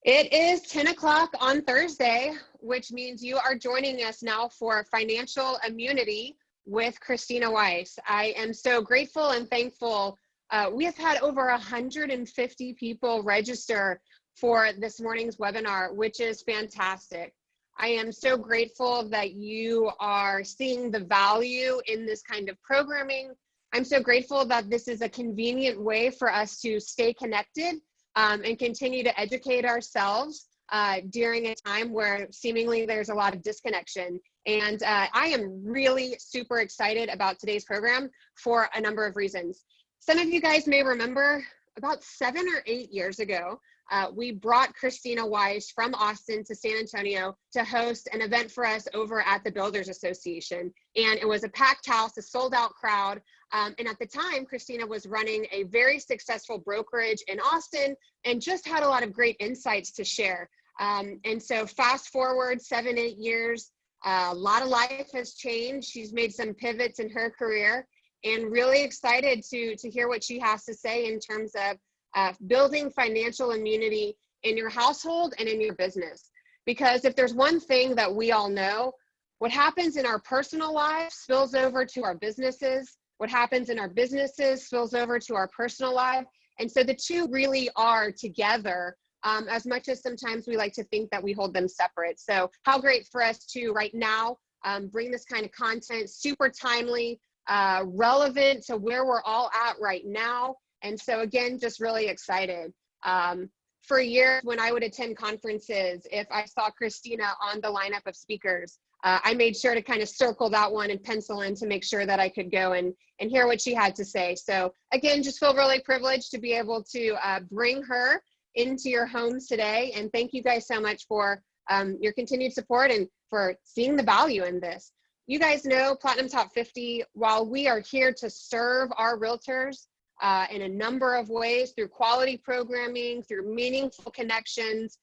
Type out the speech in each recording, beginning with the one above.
It is 10 o'clock on Thursday, which means you are joining us now for Financial Immunity with Krisstina Weiss. I am so grateful and thankful. We have had over 150 people register for this morning's webinar, which is fantastic. I am so grateful that you are seeing the value in this kind of programming. I'm so grateful that this is a convenient way for us to stay connected and continue to educate ourselves during a time where seemingly there's a lot of disconnection. And I am really super excited about today's program for a number of reasons. Some of you guys may remember about 7 or 8 years ago, we brought Krisstina Weiss from Austin to San Antonio to host an event for us over at the Builders Association. And it was a packed house, a sold out crowd. And at the time, Krisstina was running a very successful brokerage in Austin and just had a lot of great insights to share. And so fast forward 7, 8 years, a lot of life has changed. She's made some pivots in her career and really excited to hear what she has to say in terms of building financial immunity in your household and in your business. Because if there's one thing that we all know, what happens in our personal lives spills over to our businesses. What happens in our businesses spills over to our personal life. And so the two really are together, as much as sometimes we like to think that we hold them separate. So how great for us to right now bring this kind of content, super timely, relevant to where we're all at right now. And so again, just really excited. For years when I would attend conferences, if I saw Krisstina on the lineup of speakers, I made sure to kind of circle that one and pencil in to make sure that I could go and hear what she had to say. So again, just feel really privileged to be able to bring her into your homes today. And thank you guys so much for your continued support and for seeing the value in this. You guys know Platinum Top 50, while we are here to serve our realtors in a number of ways through quality programming, through meaningful connections,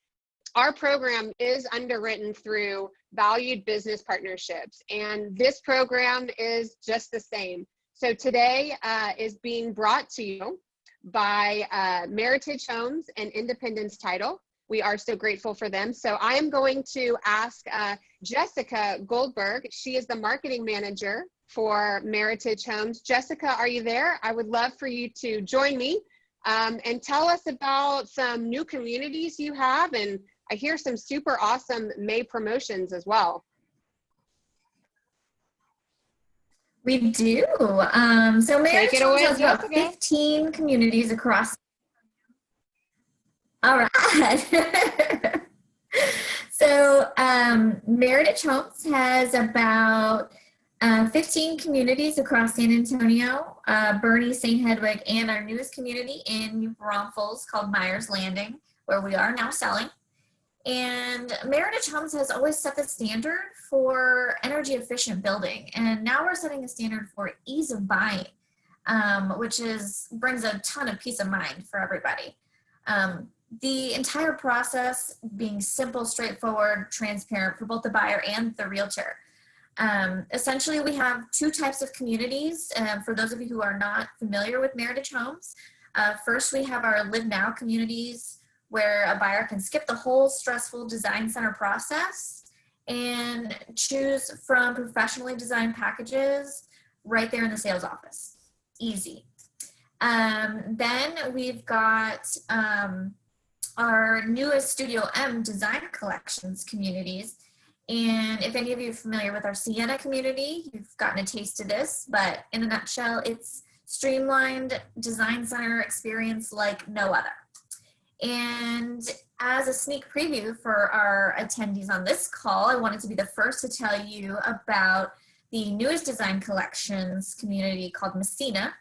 our program is underwritten through valued business partnerships. And this program is just the same. So today is being brought to you by Meritage Homes and Independence Title. We are so grateful for them. So I am going to ask Jessica Goldberg. She is the marketing manager for Meritage Homes. Jessica, are you there? I would love for you to join me and tell us about some new communities you have. And I hear some super awesome May promotions as well. We do. So Meritage Homes has about 15 communities across. All right. So Meritage Homes has about 15 communities across San Antonio, Bernie, St. Hedwig, and our newest community in New Braunfels called Myers Landing, where we are now selling. And Meritage Homes has always set the standard for energy efficient building. And now we're setting a standard for ease of buying, which brings a ton of peace of mind for everybody. The entire process being simple, straightforward, transparent for both the buyer and the realtor. Essentially, we have 2 types of communities. For those of you who are not familiar with Meritage Homes, first we have our Live Now communities, where a buyer can skip the whole stressful design center process and choose from professionally designed packages right there in the sales office. Easy. Then we've got our newest Studio M design collections communities. And if any of you are familiar with our Sienna community, you've gotten a taste of this, but in a nutshell, it's streamlined design center experience like no other. And as a sneak preview for our attendees on this call, I wanted to be the first to tell you about the newest design collections community called Messina,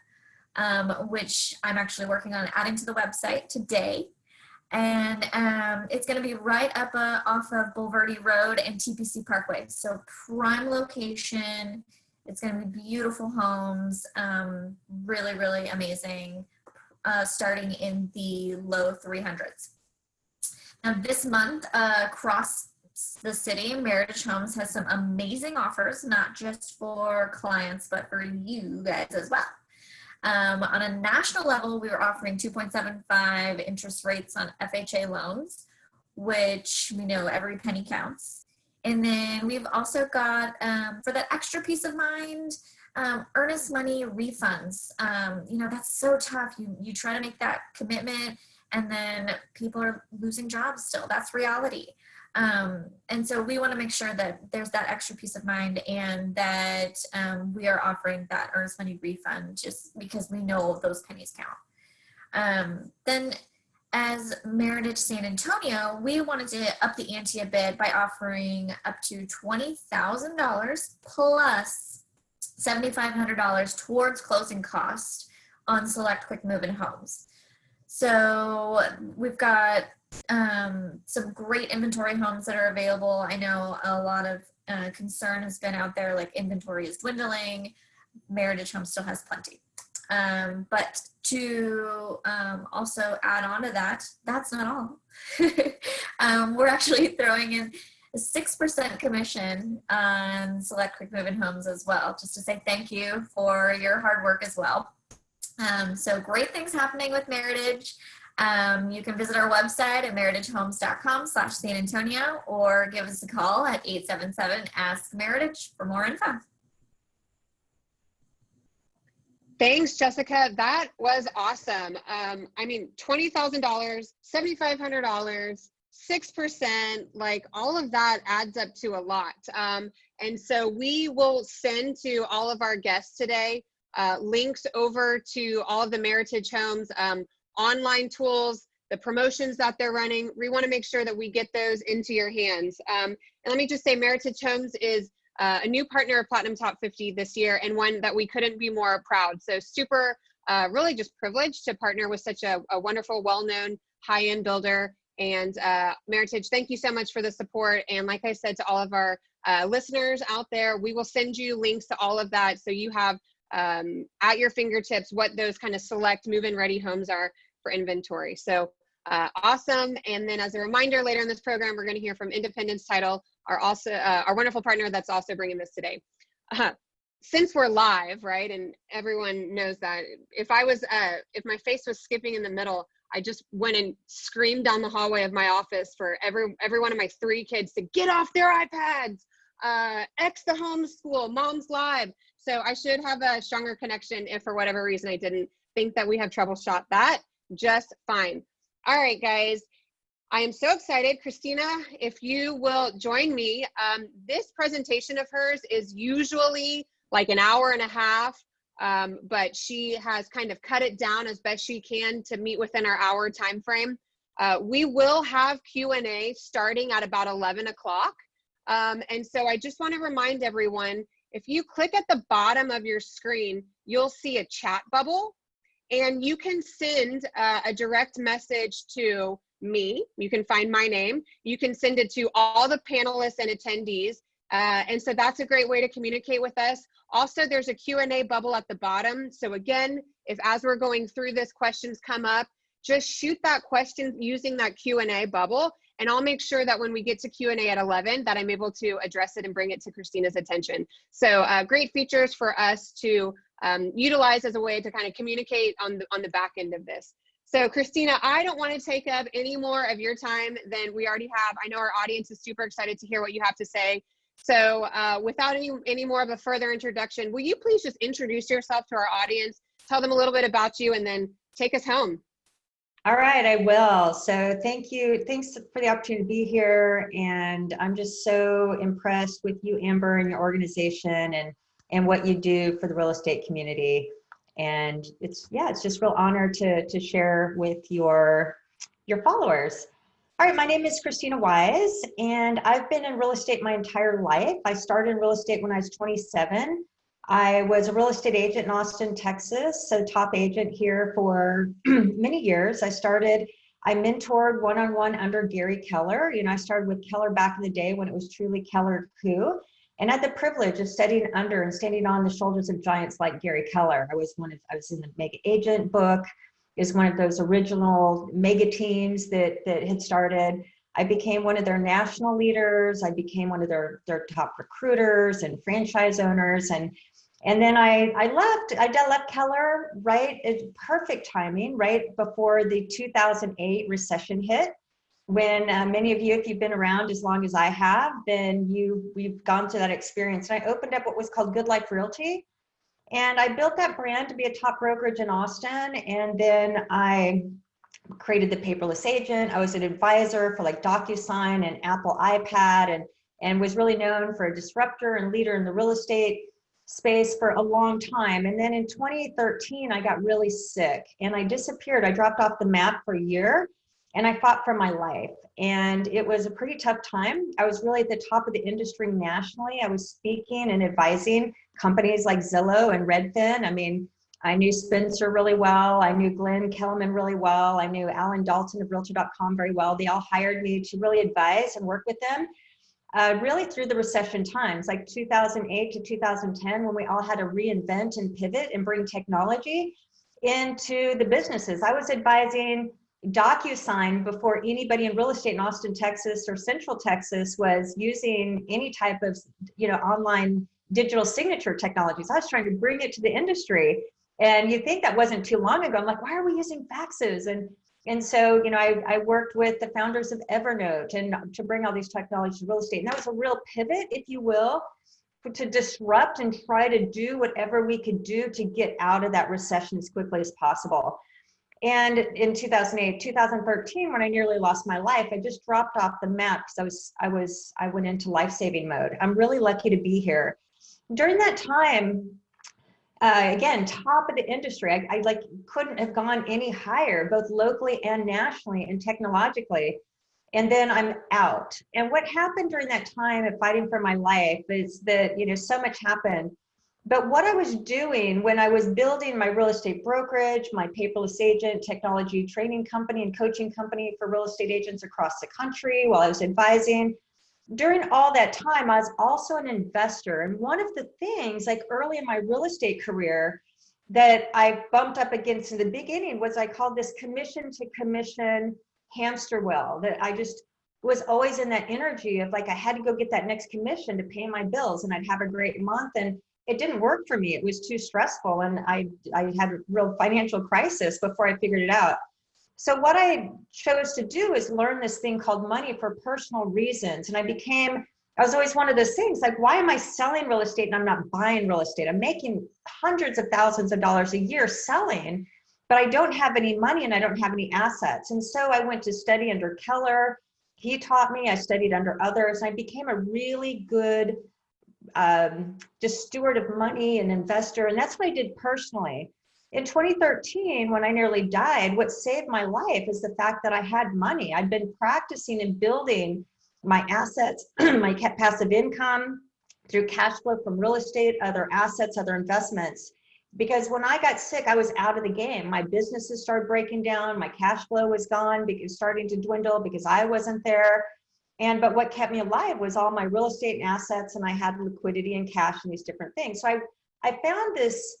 which I'm actually working on adding to the website today. And it's going to be right up off of Bulverde Road and TPC Parkway. So prime location. It's going to be beautiful homes, really, really amazing. Starting in the low 300s. Now this month across the city, Meritage Homes has some amazing offers, not just for clients, but for you guys as well. On a national level, we were offering 2.75 interest rates on FHA loans, which we know every penny counts. And then we've also got, for that extra peace of mind, earnest money refunds. That's so tough. You try to make that commitment and then people are losing jobs still. That's reality. And so we want to make sure that there's that extra peace of mind and that we are offering that earnest money refund just because we know those pennies count. Then as Meritage San Antonio, we wanted to up the ante a bit by offering up to $20,000 plus $7,500 towards closing costs on select quick move-in homes. So we've got some great inventory homes that are available. I know a lot of concern has been out there, like inventory is dwindling. Meritage Homes still has plenty. But to also add on to that, that's not all. We're actually throwing in a 6% commission on select quick move-in homes as well, just to say thank you for your hard work as well. So great things happening with Meritage. You can visit our website at meritagehomes.com/San Antonio or give us a call at 877-ASK-MERITAGE for more info. Thanks, Jessica. That was awesome. $20,000, $7,500, 6%, like all of that adds up to a lot. And so we will send to all of our guests today links over to all of the Meritage Homes online tools, the promotions that they're running. We want to make sure that we get those into your hands. And let me just say, Meritage Homes is a new partner of Platinum Top 50 this year, and one that we couldn't be more proud. So super, really just privileged to partner with such a wonderful, well-known high-end builder. And Meritage, thank you so much for the support. And like I said to all of our listeners out there, we will send you links to all of that so you have at your fingertips what those kind of select move-in ready homes are for inventory. So awesome. And then as a reminder, later in this program, we're going to hear from Independence Title, our wonderful partner that's also bringing this today. Since we're live, right, and everyone knows that, if my face was skipping in the middle, I just went and screamed down the hallway of my office for every one of my 3 kids to get off their iPads, X the homeschool, mom's live. So I should have a stronger connection if for whatever reason I didn't think that we have troubleshot that just fine. All right, guys, I am so excited. Krisstina, if you will join me, this presentation of hers is usually like an hour and a half, but she has kind of cut it down as best she can to meet within our hour time frame. We will have Q&A starting at about 11 o'clock. And so I just want to remind everyone, if you click at the bottom of your screen, you'll see a chat bubble, and you can send a direct message to me. You can find my name. You can send it to all the panelists and attendees. And so that's a great way to communicate with us. Also, there's a Q&A bubble at the bottom. So again, if as we're going through this, questions come up, just shoot that question using that Q&A bubble. And I'll make sure that when we get to Q&A at 11, that I'm able to address it and bring it to Kristina's attention. So great features for us to utilize as a way to kind of communicate on the back end of this. So Krisstina, I don't want to take up any more of your time than we already have. I know our audience is super excited to hear what you have to say. So without any more of a further introduction, will you please just introduce yourself to our audience, tell them a little bit about you, and then take us home. All right, I will. So thank you. Thanks for the opportunity to be here. And I'm just so impressed with you, Amber, and your organization and what you do for the real estate community. And it's just real honor to share with your followers. All right, my name is Krisstina Wise, and I've been in real estate my entire life. I started in real estate when I was 27. I was a real estate agent in Austin, Texas, so top agent here for many years. I mentored one-on-one under Gary Keller. You know, I started with Keller back in the day when it was truly Keller coup, and had the privilege of studying under and standing on the shoulders of giants like Gary Keller. I was in the Mega Agent book, is one of those original mega teams that had started. I became one of their national leaders. I became one of their top recruiters and franchise owners. And then I left Keller, right? It's perfect timing, right before the 2008 recession hit. when many of you, if you've been around as long as I have, then we've gone through that experience. And I opened up what was called Good Life Realty. And I built that brand to be a top brokerage in Austin. And then I created the paperless agent. I was an advisor for like DocuSign and Apple iPad, and was really known for a disruptor and leader in the real estate space for a long time. And then in 2013, I got really sick and I disappeared. I dropped off the map for a year and I fought for my life. And it was a pretty tough time. I was really at the top of the industry nationally. I was speaking and advising companies like Zillow and Redfin. I mean, I knew Spencer really well. I knew Glenn Kellerman really well. I knew Alan Dalton of Realtor.com very well. They all hired me to really advise and work with them. Really through the recession times, like 2008 to 2010, when we all had to reinvent and pivot and bring technology into the businesses. I was advising DocuSign before anybody in real estate in Austin, Texas or Central Texas was using any type of, online digital signature technologies. I was trying to bring it to the industry. And you think that wasn't too long ago. I'm like, why are we using faxes? And so, I worked with the founders of Evernote and to bring all these technologies to real estate. And that was a real pivot, if you will, to disrupt and try to do whatever we could do to get out of that recession as quickly as possible. And in 2008, 2013, when I nearly lost my life, I just dropped off the map because I went into life-saving mode. I'm really lucky to be here. During that time, again, top of the industry, I like couldn't have gone any higher, both locally and nationally and technologically. And then I'm out. And what happened during that time of fighting for my life is that, so much happened. But what I was doing when I was building my real estate brokerage, my paperless agent, technology training company and coaching company for real estate agents across the country, while I was advising, during all that time, I was also an investor. And one of the things, like early in my real estate career, that I bumped up against in the beginning was I called this commission to commission hamster wheel, that I just was always in that energy of like, I had to go get that next commission to pay my bills and I'd have a great month. And it didn't work for me. It was too stressful. And I had a real financial crisis before I figured it out. So what I chose to do is learn this thing called money for personal reasons. And I was always one of those things, like, why am I selling real estate and I'm not buying real estate? I'm making hundreds of thousands of dollars a year selling, but I don't have any money and I don't have any assets. And so I went to study under Keller. He taught me, I studied under others. And I became a really good just steward of money and investor. And that's what I did personally. In 2013, when I nearly died, what saved my life is the fact that I had money. I'd been practicing and building my assets, my passive income through cash flow from real estate, other assets, other investments. Because when I got sick, I was out of the game. My businesses started breaking down. My cash flow was gone, because starting to dwindle because I wasn't there. But what kept me alive was all my real estate and assets, and I had liquidity and cash and these different things. So I found this,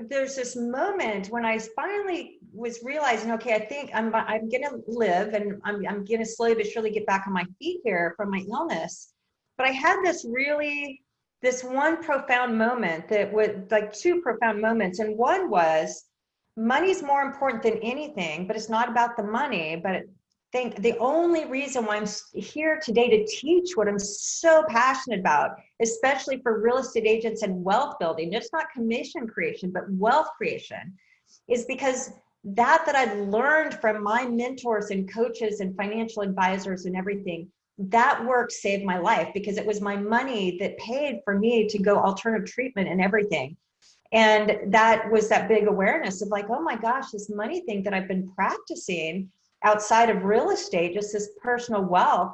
there's this moment when I finally was realizing, okay, I think I'm gonna live and I'm gonna slowly but surely get back on my feet here from my illness. But I had this one profound moment that was like two profound moments. And one was, money's more important than anything, but it's not about the money, but think the only reason why I'm here today to teach what I'm so passionate about, especially for real estate agents and wealth building, just not commission creation, but wealth creation, is because that I learned from my mentors and coaches and financial advisors and everything, that work saved my life, because it was my money that paid for me to go alternative treatment and everything. And that was that big awareness of like, oh my gosh, this money thing that I've been practicing outside of real estate, just this personal wealth,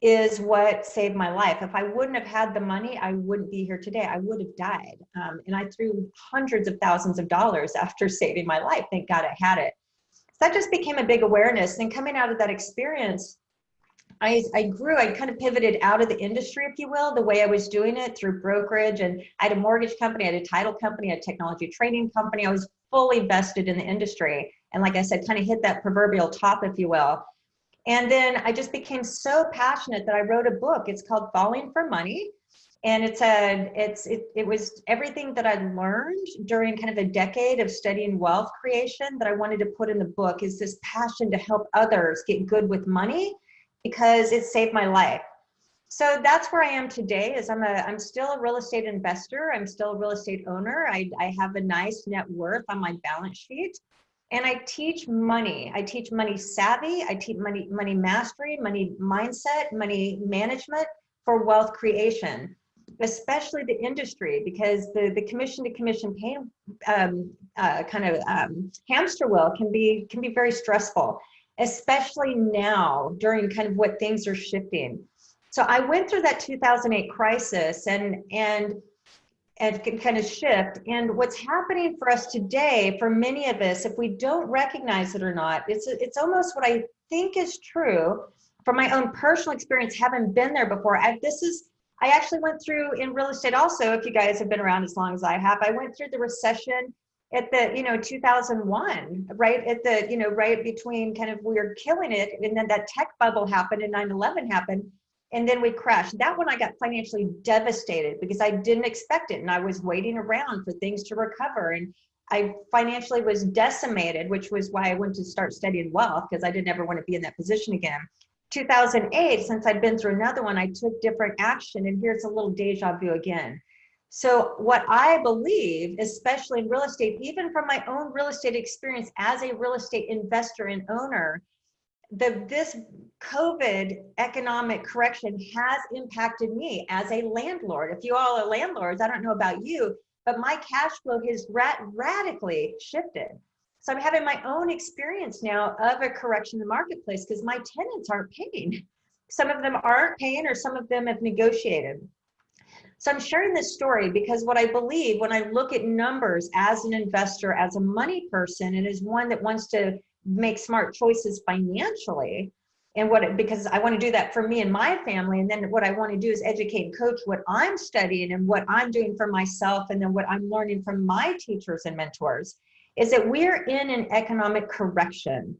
is what saved my life. If I wouldn't have had the money, I wouldn't be here today. I would have died. And I threw hundreds of thousands of dollars after saving my life. Thank God I had it. So that just became a big awareness. And coming out of that experience, I kind of pivoted out of the industry, if you will, the way I was doing it through brokerage. And I had a mortgage company, I had a title company, I had a technology training company. I was fully vested in the industry. And like I said, kind of hit that proverbial top, if you will. And then I just became so passionate that I wrote a book. It's called Falling for Money. And it was everything that I learned during kind of a decade of studying wealth creation that I wanted to put in the book, is this passion to help others get good with money because it saved my life. So that's where I am today. Is I'm still a real estate investor. I'm still a real estate owner. I have a nice net worth on my balance sheet, and I teach money. I teach money savvy. I teach money mastery, money mindset, money management for wealth creation, especially the industry, because the commission to commission pay hamster wheel can be very stressful, especially now during kind of what things are shifting. So I went through that 2008 crisis and can kind of shift. And what's happening for us today, for many of us, if we don't recognize it or not, it's almost what I think is true from my own personal experience, having been there before. I actually went through in real estate also, if you guys have been around as long as I have, I went through the recession at the, 2001, right at the, right between kind of, we were killing it. And then that tech bubble happened and 9/11 happened. And then we crashed. That one I got financially devastated because I didn't expect it. And I was waiting around for things to recover. And I financially was decimated, which was why I went to start studying wealth, because I didn't ever want to be in that position again. 2008, since I'd been through another one, I took different action. And here's a little deja vu again. So what I believe, especially in real estate, even from my own real estate experience as a real estate investor and owner, this COVID economic correction has impacted me as a landlord. If you all are landlords, I don't know about you, but my cash flow has radically shifted. So I'm having my own experience now of a correction in the marketplace because my tenants aren't paying. Some of them aren't paying, or some of them have negotiated. So I'm sharing this story because what I believe when I look at numbers as an investor, as a money person, and as one that wants to make smart choices financially, and because I want to do that for me and my family. And then what I want to do is educate and coach what I'm studying and what I'm doing for myself, and then what I'm learning from my teachers and mentors, is that we're in an economic correction.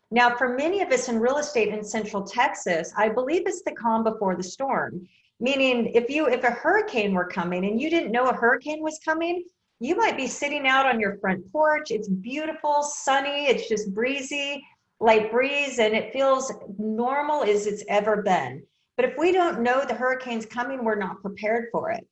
Now, for many of us in real estate in Central Texas, I believe it's the calm before the storm. Meaning if a hurricane were coming and you didn't know a hurricane was coming, you might be sitting out on your front porch. It's beautiful, sunny, it's just breezy, light breeze, and it feels normal as it's ever been. But if we don't know the hurricane's coming, we're not prepared for it.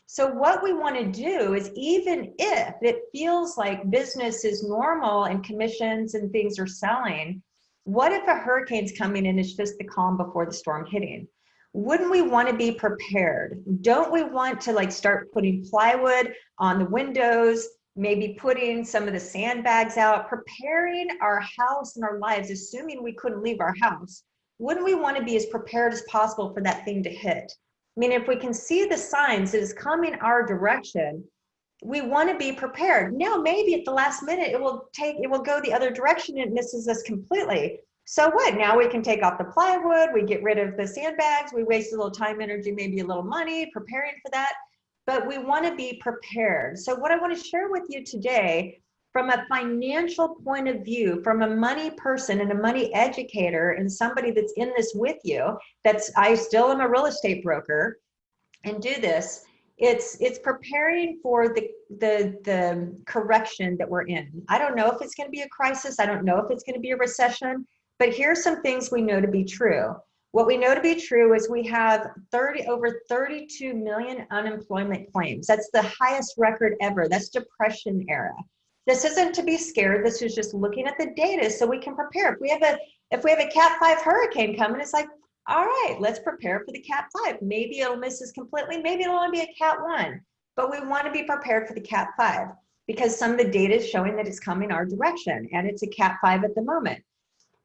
So what we want to do is, even if it feels like business is normal and commissions and things are selling, what if a hurricane's coming and it's just the calm before the storm hitting? Wouldn't we want to be prepared? Don't we want to start putting plywood on the windows, maybe putting some of the sandbags out, preparing our house and our lives, assuming we couldn't leave our house? Wouldn't we want to be as prepared as possible for that thing to hit? I mean, if we can see the signs that is coming our direction, we want to be prepared. Now, maybe at the last minute, it will go the other direction and it misses us completely. So what? Now we can take off the plywood, we get rid of the sandbags, we waste a little time, energy, maybe a little money preparing for that, but we want to be prepared. So what I want to share with you today, from a financial point of view, from a money person and a money educator and somebody that's in this with you, I still am a real estate broker and do this, it's preparing for the correction that we're in. I don't know if it's going to be a crisis. I don't know if it's going to be a recession. But here's some things we know to be true. What we know to be true is we have over 32 million unemployment claims. That's the highest record ever. That's Depression era. This isn't to be scared. This is just looking at the data so we can prepare. If we have a Cat 5 hurricane coming, it's like, all right, let's prepare for the Cat 5. Maybe it'll miss us completely. Maybe it'll only be a Cat 1. But we want to be prepared for the Cat 5 because some of the data is showing that it's coming our direction, and it's a Cat 5 at the moment.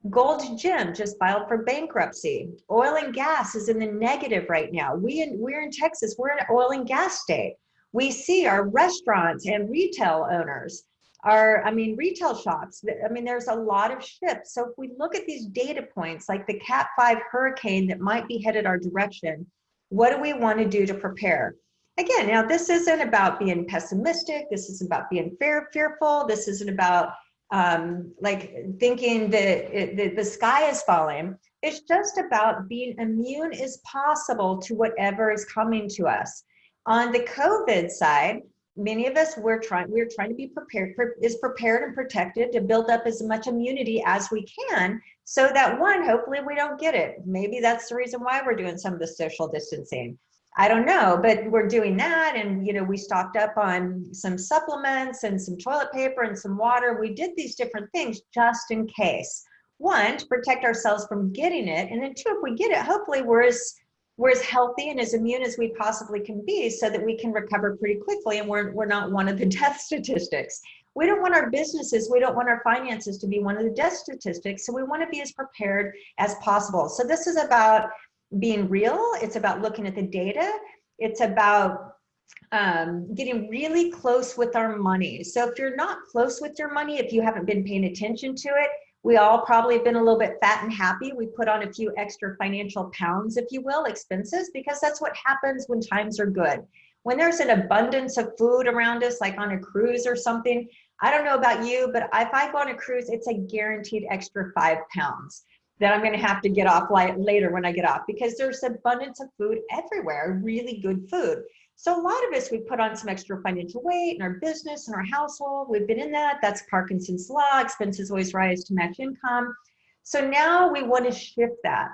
Gold's Gym just filed for bankruptcy. Oil and gas is in the negative right now. We're in Texas. We're an oil and gas state. We see our restaurants and retail owners, retail shops. There's a lot of shifts. So if we look at these data points, like the Cat 5 hurricane that might be headed our direction, what do we want to do to prepare? Again, now this isn't about being pessimistic. This isn't about being fearful. This isn't about thinking that the sky is falling. It's just about being immune as possible to whatever is coming to us. On the COVID side, many of us, we're trying to be prepared and protected to build up as much immunity as we can, so that one, hopefully we don't get it. Maybe that's the reason why we're doing some of the social distancing. I don't know, but we're doing that. And, you know, we stocked up on some supplements and some toilet paper and some water. We did these different things just in case. One, to protect ourselves from getting it. And then two, if we get it, hopefully we're as healthy and as immune as we possibly can be, so that we can recover pretty quickly and we're not one of the death statistics. We don't want our businesses, we don't want our finances to be one of the death statistics. So we want to be as prepared as possible. So this is about being real. It's about looking at the data. It's about getting really close with our money. So if you're not close with your money, if you haven't been paying attention to it, we all probably have been a little bit fat and happy. We put on a few extra financial pounds, if you will, expenses, because that's what happens when times are good. When there's an abundance of food around us, like on a cruise or something, I don't know about you, but if I go on a cruise, it's a guaranteed extra 5 pounds that I'm going to have to get off later when I get off, because there's abundance of food everywhere, really good food. So a lot of us, we put on some extra financial weight in our business and our household. We've been in that. That's Parkinson's law. Expenses always rise to match income. So now we want to shift that.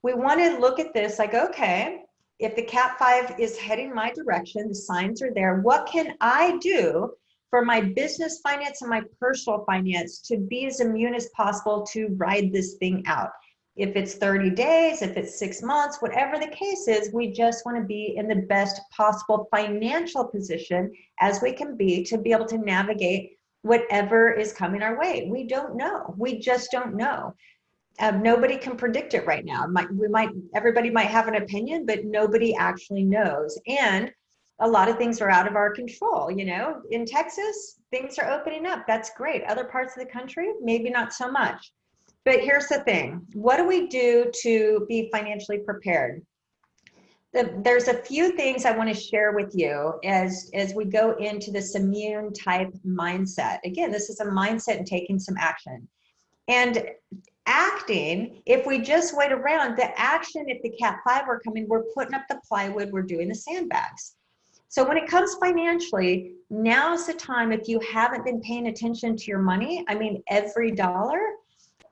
We want to look at this like, okay, if the Cat 5 is heading my direction, the signs are there. What can I do for my business finance and my personal finance to be as immune as possible to ride this thing out? If it's 30 days, if it's 6 months, whatever the case is, we just want to be in the best possible financial position as we can be to be able to navigate whatever is coming our way. We don't know. We just don't know. Nobody can predict it right now. Everybody might have an opinion, but nobody actually knows. And a lot of things are out of our control. You know, in Texas, things are opening up. That's great. Other parts of the country, maybe not so much. But here's the thing. What do we do to be financially prepared? There's a few things I want to share with you as we go into this immune type mindset. Again, this is a mindset and taking some action. And acting, if we just wait around, the action, if the Cat 5 were coming, we're putting up the plywood, we're doing the sandbags. So when it comes financially, now's the time. If you haven't been paying attention to your money, I mean, every dollar,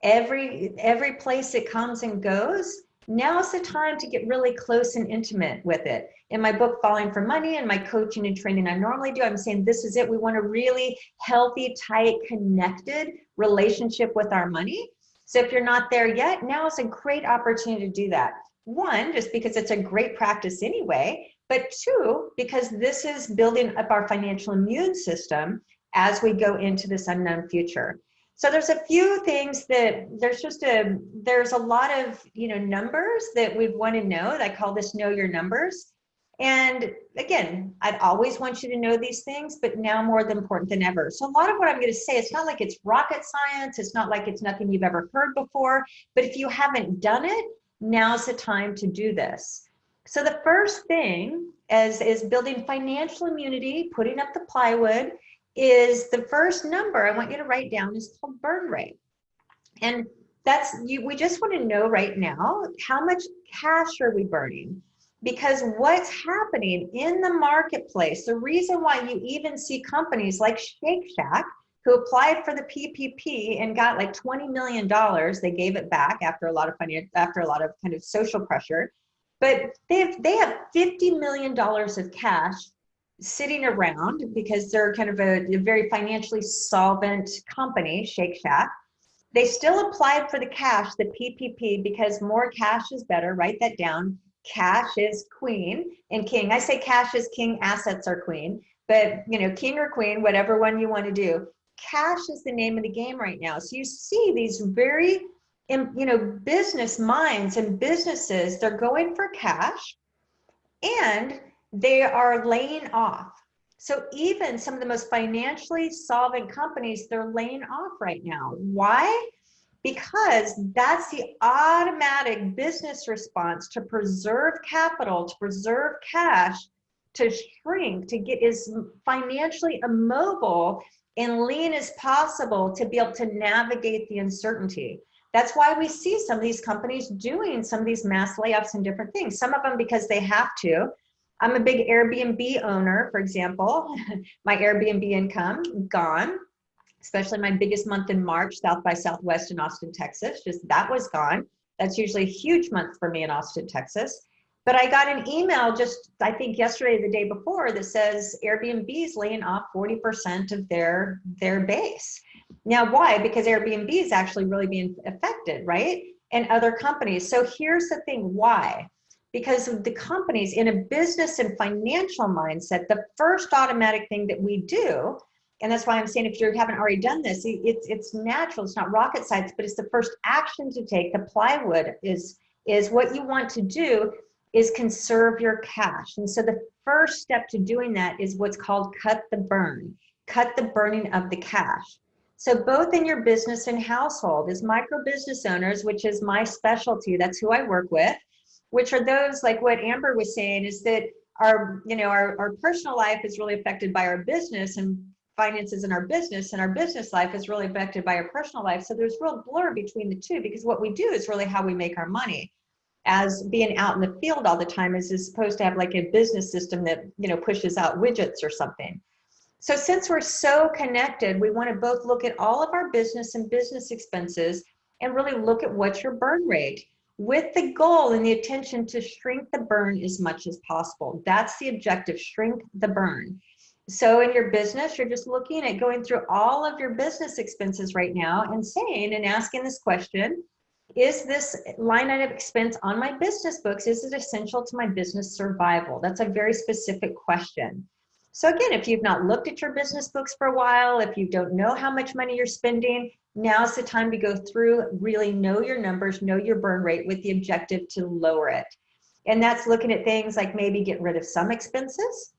every place it comes and goes, now's the time to get really close and intimate with it. In my book, Falling for Money, and my coaching and training I normally do, I'm saying this is it. We want a really healthy, tight, connected relationship with our money. So if you're not there yet, now is a great opportunity to do that. One, just because it's a great practice anyway, but two, because this is building up our financial immune system as we go into this unknown future. So there's a few things that there's a lot of, numbers that we want to know. I call this know your numbers. And again, I'd always want you to know these things, but now more than important than ever. So a lot of what I'm going to say, it's not like it's rocket science. It's not like it's nothing you've ever heard before, but if you haven't done it, now's the time to do this. So the first thing is building financial immunity, putting up the plywood, is the first number I want you to write down is called burn rate. And we just want to know right now, how much cash are we burning? Because what's happening in the marketplace, the reason why you even see companies like Shake Shack, who applied for the PPP and got like $20 million, they gave it back after a lot of kind of social pressure, but they have $50 million of cash sitting around because they're kind of a very financially solvent company, Shake Shack. They still applied for the cash, the PPP, because more cash is better. Write that down. Cash is queen and king. I say cash is king, assets are queen, but king or queen, whatever one you want to do. Cash is the name of the game right now. So you see these very, business minds and businesses, they're going for cash and they are laying off. So even some of the most financially solvent companies, they're laying off right now. Why? Because that's the automatic business response to preserve capital, to preserve cash, to shrink, to get as financially immobile and lean as possible to be able to navigate the uncertainty. That's why we see some of these companies doing some of these mass layoffs and different things. Some of them because they have to, I'm a big Airbnb owner, for example. My Airbnb income gone, especially my biggest month in March, South by Southwest in Austin, Texas. Just that was gone. That's usually a huge month for me in Austin, Texas. But I got an email just, I think yesterday, the day before, that says Airbnb is laying off 40% of their base. Now, why? Because Airbnb is actually really being affected, right? And other companies. So here's the thing, why? Because the companies in a business and financial mindset, the first automatic thing that we do, and that's why I'm saying if you haven't already done this, it's natural, it's not rocket science, but it's the first action to take. The plywood is what you want to do is conserve your cash. And so the first step to doing that is what's called cut the burn, cut the burning of the cash. So both in your business and household, as micro business owners, which is my specialty, that's who I work with, which are those, like what Amber was saying, is that our personal life is really affected by our business, and finances in our business, and our business life is really affected by our personal life. So there's real blur between the two, because what we do is really how we make our money. As being out in the field all the time is supposed to have like a business system that, you know, pushes out widgets or something. So since we're so connected, we want to both look at all of our business and business expenses and really look at what's your burn rate, with the goal and the intention to shrink the burn as much as possible. That's the objective, shrink the burn. So in your business, you're just looking at going through all of your business expenses right now and saying and asking this question: is this line item expense on my business books, is it essential to my business survival? That's a very specific question. So again, if you've not looked at your business books for a while, if you don't know how much money you're spending, now's the time to go through, really know your numbers, know your burn rate, with the objective to lower it. And that's looking at things like maybe get rid of some expenses,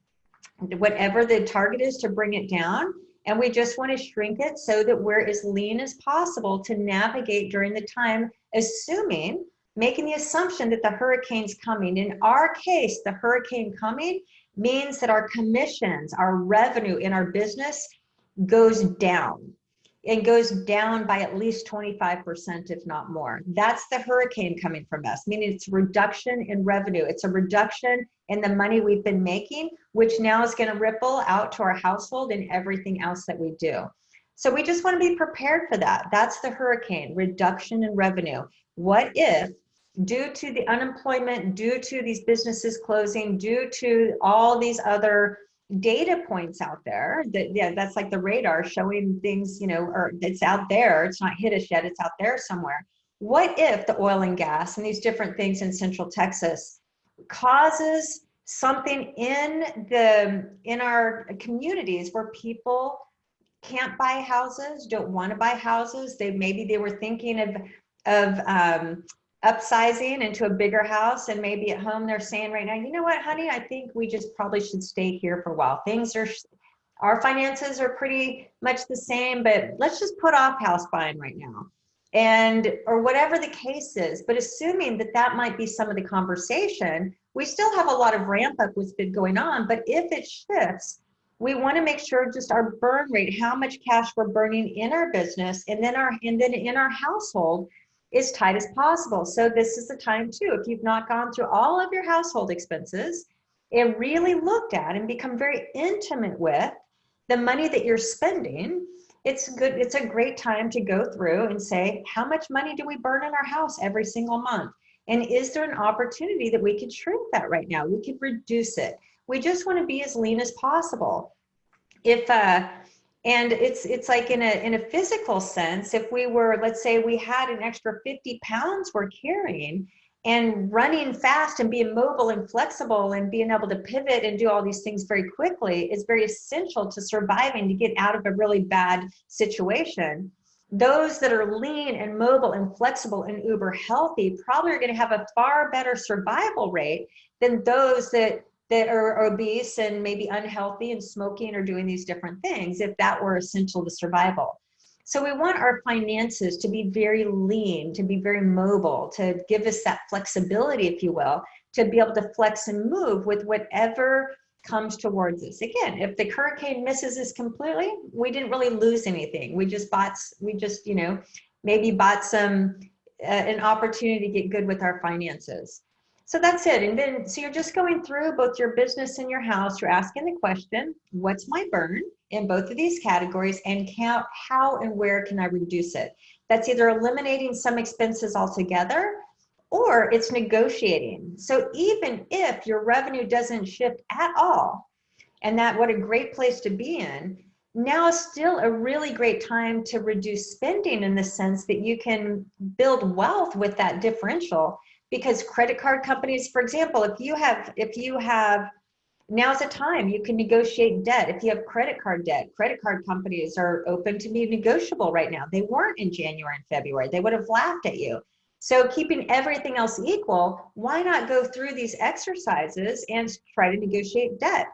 whatever the target is, to bring it down. And we just want to shrink it so that we're as lean as possible to navigate during the time, making the assumption that the hurricane's coming. In our case, the hurricane coming means that our commissions, our revenue in our business goes down. It goes down by at least 25%, if not more. That's the hurricane coming from us, meaning it's a reduction in revenue. It's a reduction in the money we've been making, which now is going to ripple out to our household and everything else that we do. So we just want to be prepared for that. That's the hurricane, reduction in revenue. What if, due to the unemployment, due to these businesses closing, due to all these other data points out there, that's like the radar showing things, or it's out there, it's not hit us yet, it's out there somewhere. What if the oil and gas and these different things in Central Texas causes something in our communities where people can't buy houses, don't want to buy houses? Maybe they were thinking of upsizing into a bigger house, and maybe at home they're saying right now, you know what, honey, I think we just probably should stay here for a while. Our finances are pretty much the same, but let's just put off house buying right now, or whatever the case is. But assuming that might be some of the conversation, we still have a lot of ramp up what's been going on. But if it shifts, we want to make sure just our burn rate, how much cash we're burning in our business, and then in our household, as tight as possible. So this is the time too, if you've not gone through all of your household expenses and really looked at and become very intimate with the money that you're spending, it's a great time to go through and say, how much money do we burn in our house every single month? And is there an opportunity that we could shrink that right now? We could reduce it. We just want to be as lean as possible. And it's like in a physical sense, if we were, let's say we had an extra 50 pounds we're carrying, and running fast and being mobile and flexible and being able to pivot and do all these things very quickly is very essential to surviving, to get out of a really bad situation. Those that are lean and mobile and flexible and uber healthy probably are going to have a far better survival rate than those that are obese and maybe unhealthy and smoking or doing these different things, if that were essential to survival. So we want our finances to be very lean, to be very mobile, to give us that flexibility, if you will, to be able to flex and move with whatever comes towards us. Again, if the hurricane misses us completely, we didn't really lose anything. We just maybe bought an opportunity to get good with our finances. So that's it. And then, so you're just going through both your business and your house. You're asking the question, what's my burn in both of these categories, and how and where can I reduce it? That's either eliminating some expenses altogether, or it's negotiating. So even if your revenue doesn't shift at all, and that what a great place to be in, now is still a really great time to reduce spending, in the sense that you can build wealth with that differential. Because credit card companies, for example, if you have, now's the time you can negotiate debt. If you have credit card debt, credit card companies are open to be negotiable right now. They weren't in January and February. They would have laughed at you. So keeping everything else equal, why not go through these exercises and try to negotiate debt?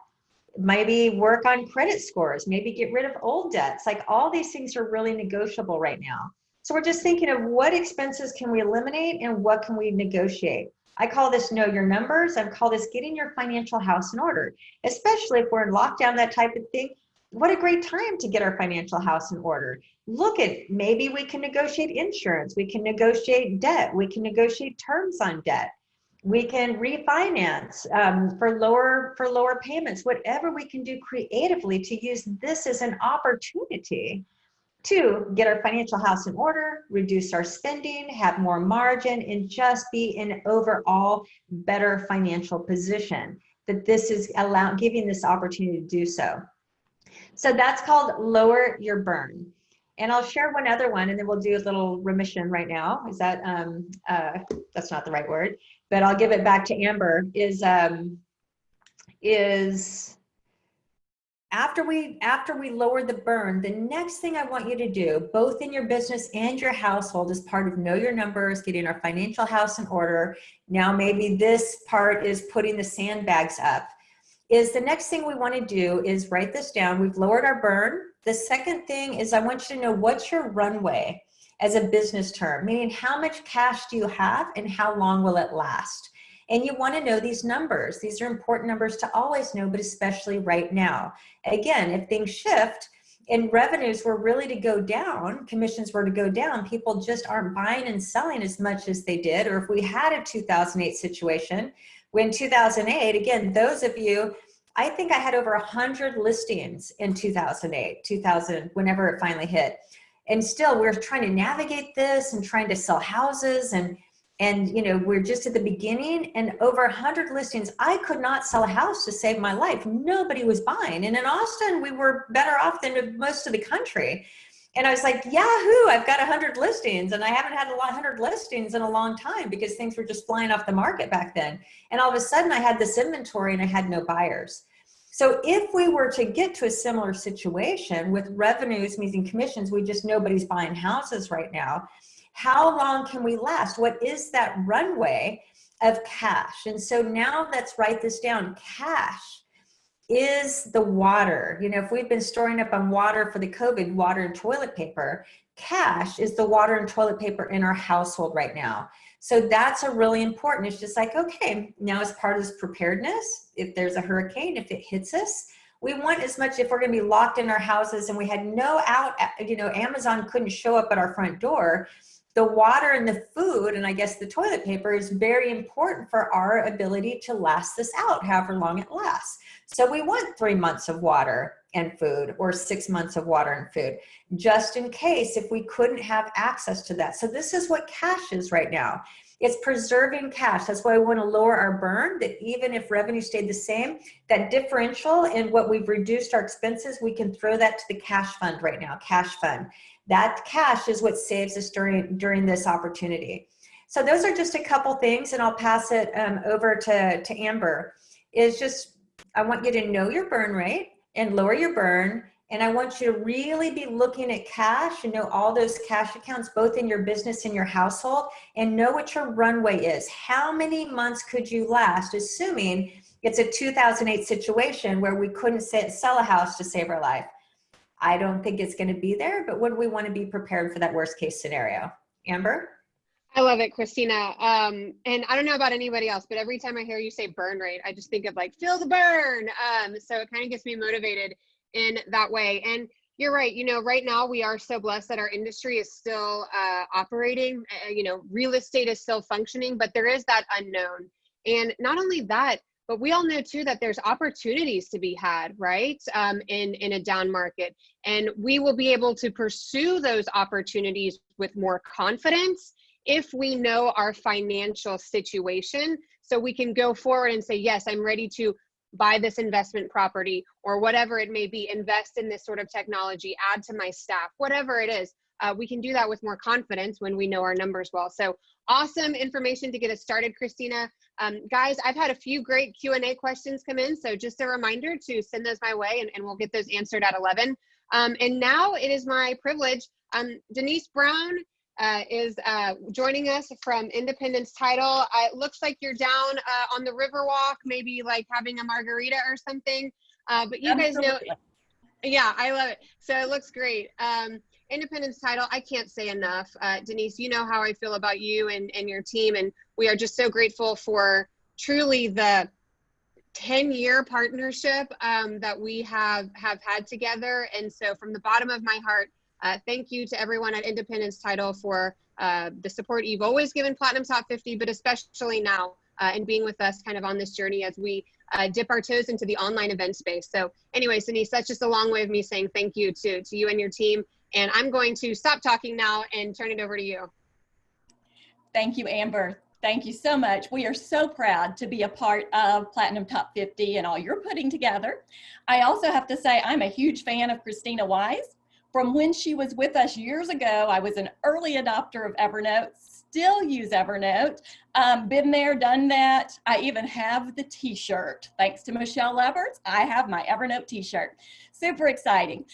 Maybe work on credit scores, maybe get rid of old debts. Like, all these things are really negotiable right now. So we're just thinking of what expenses can we eliminate and what can we negotiate. I call this know your numbers. I call this getting your financial house in order, especially if we're in lockdown, that type of thing. What a great time to get our financial house in order. Look at, maybe we can negotiate insurance, we can negotiate debt, we can negotiate terms on debt. We can refinance for lower payments, whatever we can do creatively to use this as an opportunity to get our financial house in order, reduce our spending, have more margin, and just be in overall better financial position. That this is giving this opportunity to do so. So that's called lower your burn. And I'll share one other one, and then we'll do a little remission right now. Is that, that's not the right word, but I'll give it back to Amber, is after we lower the burn, the next thing I want you to do, both in your business and your household, as part of know your numbers, getting our financial house in order. Now, maybe this part is putting the sandbags up. Is the next thing we want to do is write this down. We've lowered our burn. The second thing is I want you to know what's your runway as a business term, meaning how much cash do you have and how long will it last? And you want to know these numbers. These are important numbers to always know, but especially right now. Again, if things shift and revenues were really to go down, commissions were to go down, people just aren't buying and selling as much as they did. Or if we had a 2008 situation, when 2008, again, those of you, I think I had over 100 listings in 2008, whenever it finally hit. And still we're trying to navigate this and trying to sell houses, and you know, we're just at the beginning, and over 100 listings. I could not sell a house to save my life. Nobody was buying. And in Austin, we were better off than most of the country. And I was like, yahoo, I've got 100 listings. And I haven't had 100 listings in a long time, because things were just flying off the market back then. And all of a sudden I had this inventory and I had no buyers. So if we were to get to a similar situation with revenues, meaning commissions, nobody's buying houses right now. How long can we last? What is that runway of cash? And so now let's write this down. Cash is the water. You know, if we've been storing up on water for the COVID, water and toilet paper, cash is the water and toilet paper in our household right now. So that's a really important. It's just like, okay, now as part of this preparedness, if there's a hurricane, if it hits us, we want as much, if we're going to be locked in our houses and we had no out, you know, Amazon couldn't show up at our front door, the water and the food, and I guess the toilet paper, is very important for our ability to last this out, however long it lasts. So we want 3 months of water and food, or 6 months of water and food, just in case if we couldn't have access to that. So this is what cash is right now. It's preserving cash. That's why we want to lower our burn, that even if revenue stayed the same, that differential in what we've reduced our expenses, we can throw that to the cash fund right now, cash fund. That cash is what saves us during this opportunity. So those are just a couple things, and I'll pass it over to Amber. Is just, I want you to know your burn rate and lower your burn. And I want you to really be looking at cash and know all those cash accounts, both in your business and your household, and know what your runway is. How many months could you last, assuming it's a 2008 situation where we couldn't sell a house to save our life? I don't think it's going to be there, but would we want to be prepared for that worst case scenario? Amber? I love it, Krisstina. And I don't know about anybody else, but every time I hear you say burn rate, I just think of like, feel the burn. So it kind of gets me motivated in that way. And you're right. You know, right now we are so blessed that our industry is still operating. You know, real estate is still functioning, but there is that unknown. And not only that, but we all know too that there's opportunities to be had, right? In a down market. And we will be able to pursue those opportunities with more confidence if we know our financial situation. So we can go forward and say, yes, I'm ready to buy this investment property, or whatever it may be, invest in this sort of technology, add to my staff, whatever it is. We can do that with more confidence when we know our numbers well. So awesome information to get us started, Krisstina. Guys, I've had a few great Q&A questions come in, so just a reminder to send those my way, and we'll get those answered at 11. And now it is my privilege. Denise Brown is joining us from Independence Title. It looks like you're down on the Riverwalk, maybe like having a margarita or something. But you guys know, yeah, I love it. So it looks great. Independence Title, I can't say enough. Denise, you know how I feel about you and your team, and we are just so grateful for truly the 10-year partnership that we have had together. And so from the bottom of my heart, thank you to everyone at Independence Title for the support you've always given Platinum Top 50, but especially now and being with us kind of on this journey as we dip our toes into the online event space. So anyways, Denise, that's just a long way of me saying thank you to you and your team. And I'm going to stop talking now and turn it over to you. Thank you, Amber. Thank you so much. We are so proud to be a part of Platinum Top 50 and all you're putting together. I also have to say I'm a huge fan of Krisstina Wise. From when she was with us years ago, I was an early adopter of Evernote, still use Evernote. Been there, done that. I even have the t-shirt. Thanks to Michelle Leverts, I have my Evernote t-shirt. Super exciting.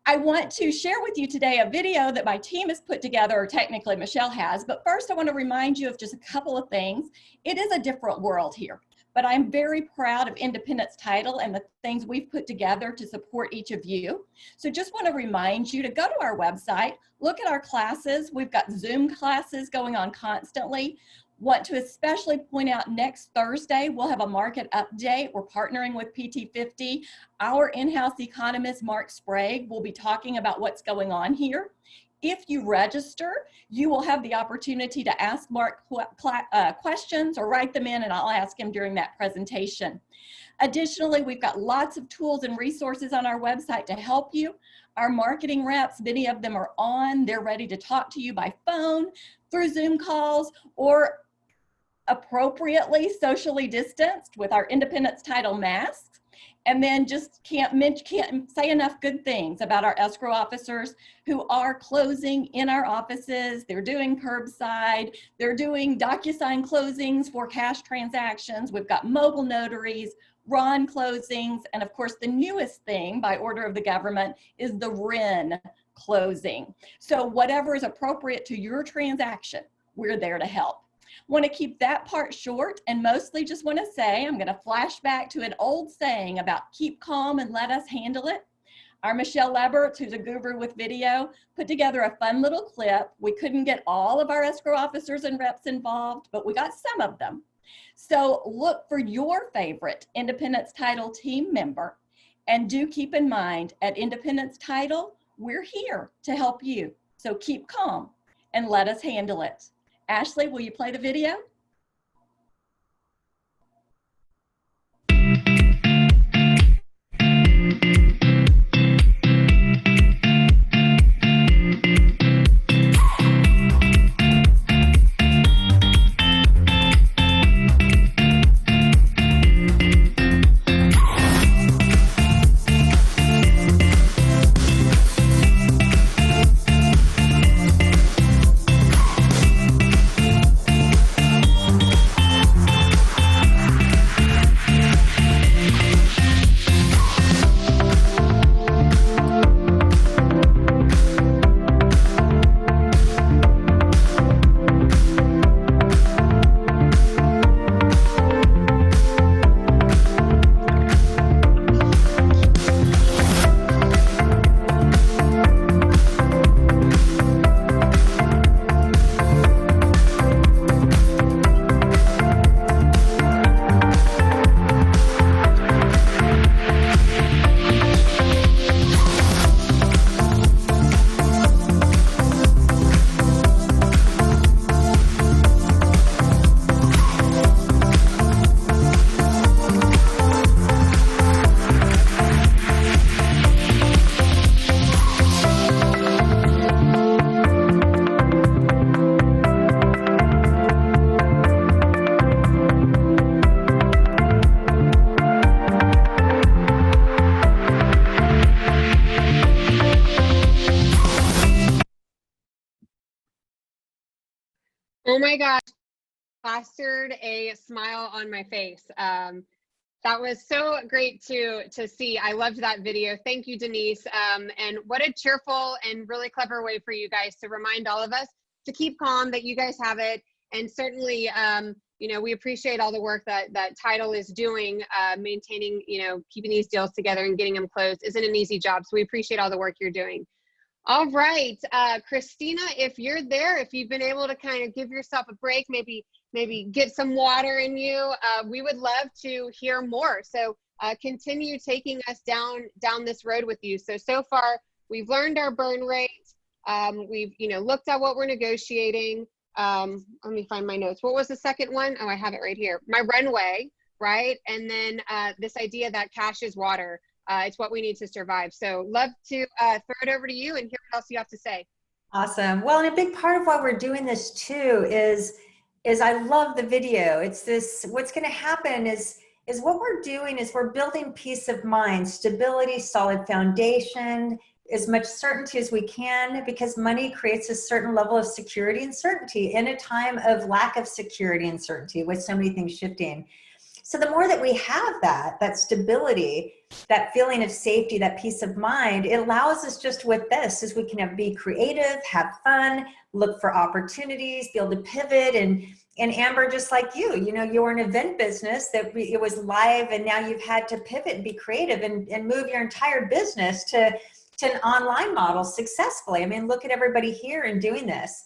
I want to share with you today a video that my team has put together, or technically Michelle has, but first I want to remind you of just a couple of things. It is a different world here, but I'm very proud of Independence Title and the things we've put together to support each of you. So just want to remind you to go to our website, look at our classes. We've got Zoom classes going on constantly. Want to especially point out next Thursday, we'll have a market update. We're partnering with PT50. Our in-house economist, Mark Sprague, will be talking about what's going on here. If you register, you will have the opportunity to ask Mark questions or write them in, and I'll ask him during that presentation. Additionally, we've got lots of tools and resources on our website to help you. Our marketing reps, many of them are on. They're ready to talk to you by phone, through Zoom calls, or appropriately socially distanced with our Independence Title masks. And then just can't say enough good things about our escrow officers who are closing in our offices. They're doing curbside. They're doing DocuSign closings for cash transactions. We've got mobile notaries, RON closings, and of course the newest thing by order of the government is the RIN closing. So whatever is appropriate to your transaction, we're there to help. Want to keep that part short and mostly just want to say, I'm going to flash back to an old saying about keep calm and let us handle it. Our Michelle Leverts, who's a guru with video, put together a fun little clip. We couldn't get all of our escrow officers and reps involved, but we got some of them. So look for your favorite Independence Title team member, and do keep in mind at Independence Title, we're here to help you. So keep calm and let us handle it. Ashley, will you play the video? Oh my gosh, plastered a smile on my face. That was so great to see. I loved that video. Thank you, Denise. And what a cheerful and really clever way for you guys to remind all of us to keep calm, that you guys have it. And certainly, you know, we appreciate all the work that Title is doing, maintaining, you know, keeping these deals together and getting them closed isn't an easy job. So we appreciate all the work you're doing. All right, Krisstina, if you're there, if you've been able to kind of give yourself a break, maybe get some water in you, we would love to hear more. So continue taking us down this road with you. So far, we've learned our burn rate. We've, you know, looked at what we're negotiating. Let me find my notes. What was the second one? Oh, I have it right here. My runway, right? And then this idea that cash is water. It's what we need to survive. So love to throw it over to you and hear what else you have to say. Awesome. Well, and a big part of why we're doing this too is I love the video. It's this, what's going to happen is what we're doing is we're building peace of mind, stability, solid foundation, as much certainty as we can, because money creates a certain level of security and certainty in a time of lack of security and certainty with so many things shifting. So the more that we have that stability, that feeling of safety, that peace of mind, it allows us just with this is we can be creative, have fun, look for opportunities, be able to pivot. And Amber, just like you know, you're an event business that it was live, and now you've had to pivot and be creative and move your entire business to an online model successfully. I mean, look at everybody here and doing this.